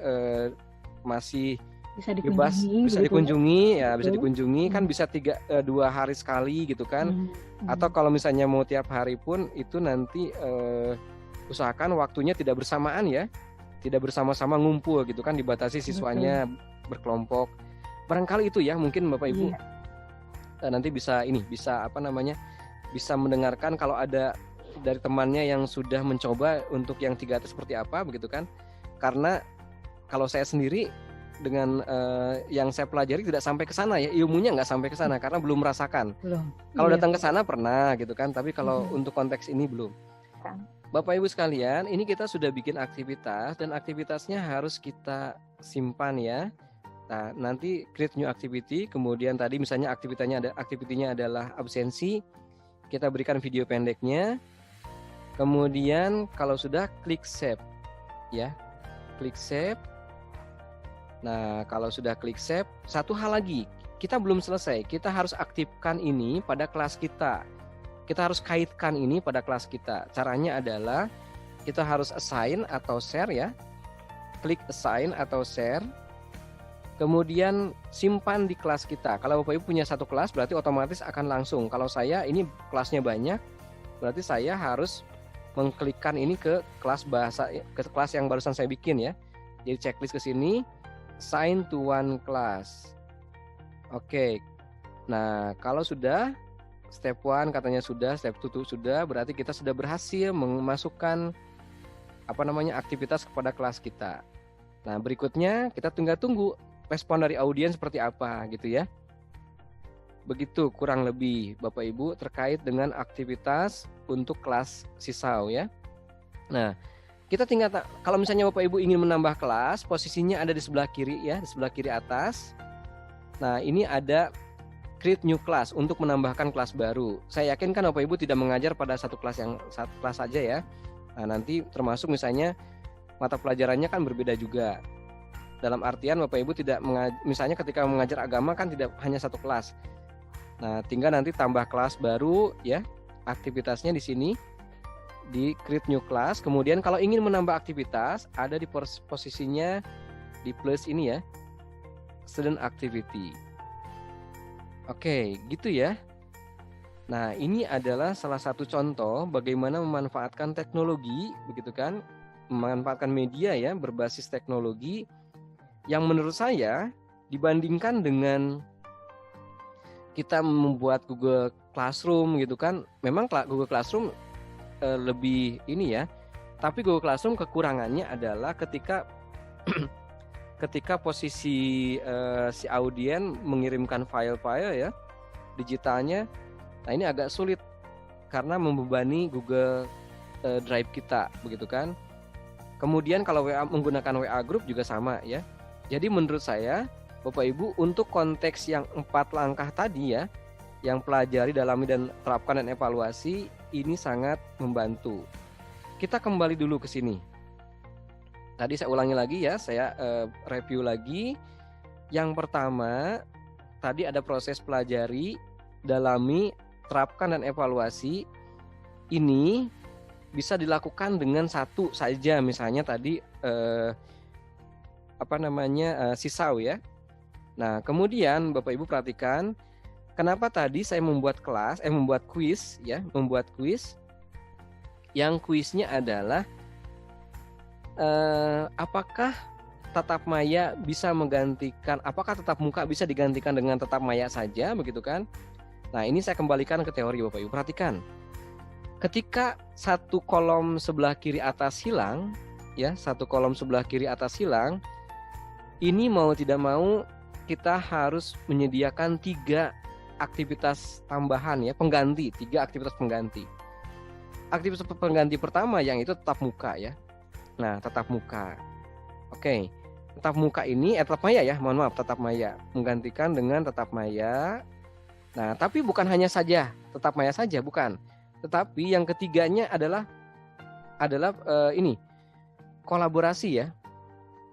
S1: masih
S2: bisa
S1: bebas, bisa dikunjungi ya, bisa dikunjungi kan, bisa 2 hari sekali gitu kan. Atau kalau misalnya mau tiap hari pun itu nanti usahakan waktunya tidak bersamaan ya, tidak bersama-sama ngumpul gitu kan, dibatasi siswanya berkelompok. Barangkali itu ya mungkin Bapak Ibu nanti bisa bisa mendengarkan kalau ada dari temannya yang sudah mencoba untuk yang 3T seperti apa begitu kan. Karena kalau saya sendiri dengan yang saya pelajari tidak sampai ke sana ya, ilmunya nggak sampai ke sana karena belum merasakan. Kalau datang ke sana pernah gitu kan, tapi kalau untuk konteks ini belum. Bapak Ibu sekalian, ini kita sudah bikin aktivitas dan aktivitasnya harus kita simpan ya. Nah, nanti create new activity, kemudian tadi misalnya aktivitinya adalah absensi, kita berikan video pendeknya. Kemudian kalau sudah klik save ya. Klik save. Nah, kalau sudah klik save, satu hal lagi, kita belum selesai. Kita harus aktifkan ini pada kelas kita. Kita harus kaitkan ini pada kelas kita. Caranya adalah kita harus assign atau share ya. Klik assign atau share. Kemudian simpan di kelas kita. Kalau Bapak Ibu punya satu kelas berarti otomatis akan langsung. Kalau saya ini kelasnya banyak, berarti saya harus mengklikkan ini ke kelas bahasa, ke kelas yang barusan saya bikin ya. Jadi checklist ke sini, assign to one class. Oke. Nah, kalau sudah step 1 katanya sudah, step 2 sudah, berarti kita sudah berhasil memasukkan aktivitas kepada kelas kita. Nah, berikutnya kita tinggal tunggu respon dari audiens seperti apa gitu ya. Begitu kurang lebih Bapak Ibu terkait dengan aktivitas untuk kelas Sisau ya. Nah, kita tinggal kalau misalnya Bapak Ibu ingin menambah kelas, posisinya ada di sebelah kiri ya, di sebelah kiri atas. Nah, ini ada create new class untuk menambahkan kelas baru. Saya yakin kan Bapak Ibu tidak mengajar pada satu kelas saja ya. Nah, nanti termasuk misalnya mata pelajarannya kan berbeda juga. Dalam artian Bapak Ibu tidak misalnya ketika mengajar agama kan tidak hanya satu kelas. Nah, tinggal nanti tambah kelas baru ya. Aktivitasnya di sini di create new class. Kemudian kalau ingin menambah aktivitas ada di posisinya di plus ini ya. Student activity. Oke, gitu ya. Nah, ini adalah salah satu contoh bagaimana memanfaatkan teknologi, begitu kan? Memanfaatkan media ya, berbasis teknologi yang menurut saya dibandingkan dengan kita membuat Google Classroom gitu kan. Memang Google Classroom lebih ini ya. Tapi Google Classroom kekurangannya adalah ketika posisi si audien mengirimkan file-file ya digitalnya, nah ini agak sulit karena membebani Google Drive kita begitu kan. Kemudian kalau menggunakan WA Group juga sama ya. Jadi menurut saya Bapak Ibu untuk konteks yang 4 langkah tadi ya, yang pelajari, dalami dan terapkan dan evaluasi, ini sangat membantu. Kita kembali dulu ke sini. Tadi saya ulangi lagi ya, saya review lagi. Yang pertama, tadi ada proses pelajari, dalami, terapkan dan evaluasi. Ini bisa dilakukan dengan satu saja, misalnya tadi Sisau ya. Nah, kemudian Bapak Ibu perhatikan, kenapa tadi saya membuat quiz ya, membuat quiz. Yang kuisnya adalah apakah tatap maya bisa menggantikan, apakah tatap muka bisa digantikan dengan tatap maya saja begitu kan? Nah, ini saya kembalikan ke teori Bapak Ibu. Perhatikan. Ketika satu kolom sebelah kiri atas hilang ya, satu kolom sebelah kiri atas hilang, ini mau tidak mau kita harus menyediakan 3 aktivitas tambahan ya, pengganti, 3 aktivitas pengganti. Aktivitas pengganti pertama yang itu tatap muka ya. Nah, tatap muka. Oke. Tatap muka ini tatap maya ya, mohon maaf, tatap maya menggantikan dengan tatap maya. Nah, tapi bukan hanya saja tatap maya saja, bukan. Tetapi yang ketiganya adalah ini kolaborasi ya.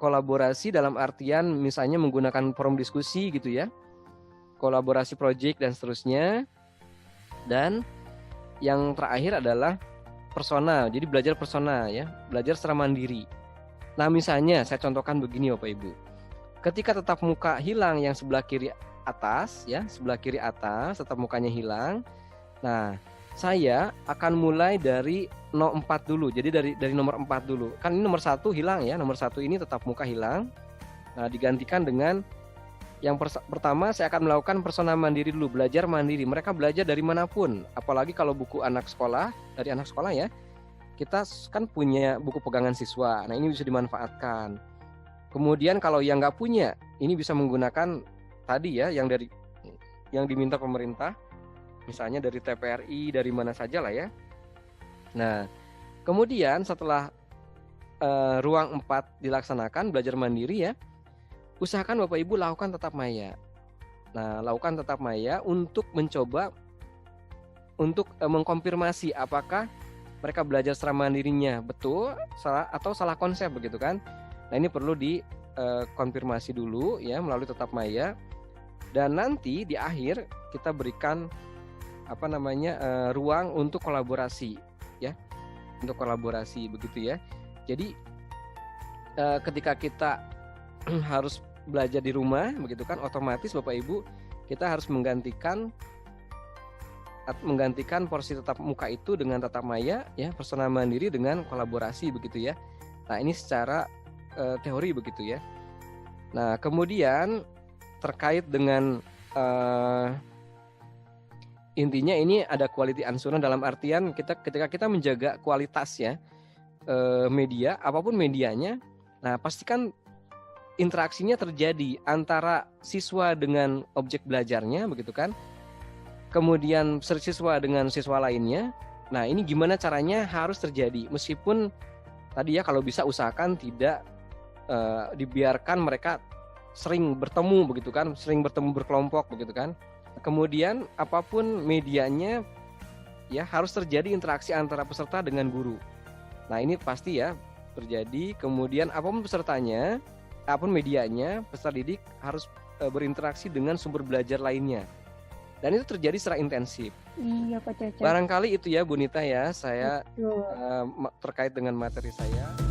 S1: Kolaborasi dalam artian misalnya menggunakan forum diskusi gitu ya. Kolaborasi project dan seterusnya. Dan yang terakhir adalah personal, jadi belajar personal ya, belajar secara mandiri. Nah, misalnya saya contohkan begini Bapak Ibu. Ketika tatap muka hilang yang sebelah kiri atas ya, sebelah kiri atas tatap mukanya hilang. Nah, saya akan mulai dari 04 dulu. Jadi dari nomor 4 dulu. Kan ini nomor 1 hilang ya, nomor 1 ini tatap muka hilang. Nah, digantikan dengan Yang pertama saya akan melakukan persona mandiri dulu, belajar mandiri. Mereka belajar dari manapun, apalagi kalau buku anak sekolah, dari anak sekolah ya. Kita kan punya buku pegangan siswa, nah ini bisa dimanfaatkan. Kemudian kalau yang nggak punya, ini bisa menggunakan tadi ya, yang diminta pemerintah, misalnya dari TPRI, dari mana saja lah ya. Nah, kemudian setelah ruang 4 dilaksanakan, belajar mandiri ya, usahakan Bapak Ibu lakukan tatap maya. Nah, lakukan tatap maya untuk mencoba untuk mengkonfirmasi apakah mereka belajar secara mandirinya betul atau salah konsep begitu kan. Nah, ini perlu dikonfirmasi dulu ya melalui tatap maya. Dan nanti di akhir kita berikan ruang untuk kolaborasi ya. Untuk kolaborasi begitu ya. Jadi ketika kita harus belajar di rumah begitu kan, otomatis Bapak Ibu kita harus menggantikan porsi tatap muka itu dengan tatap maya ya, persona mandiri dengan kolaborasi begitu ya. Nah, ini secara teori begitu ya. Nah, kemudian terkait dengan intinya ini ada quality assurance, dalam artian ketika kita menjaga kualitas ya media, apapun medianya, nah pastikan interaksinya terjadi antara siswa dengan objek belajarnya begitu kan. Kemudian siswa dengan siswa lainnya. Nah, ini gimana caranya harus terjadi. Meskipun tadi ya kalau bisa usahakan tidak dibiarkan mereka sering bertemu begitu kan, sering bertemu berkelompok begitu kan. Kemudian apapun medianya ya harus terjadi interaksi antara peserta dengan guru. Nah, ini pasti ya terjadi. Kemudian apapun pesertanya, apapun medianya, peserta didik harus berinteraksi dengan sumber belajar lainnya. Dan itu terjadi secara intensif.
S2: Iya Pak Caca.
S1: Barangkali itu ya Bu Nita ya, saya terkait dengan materi saya.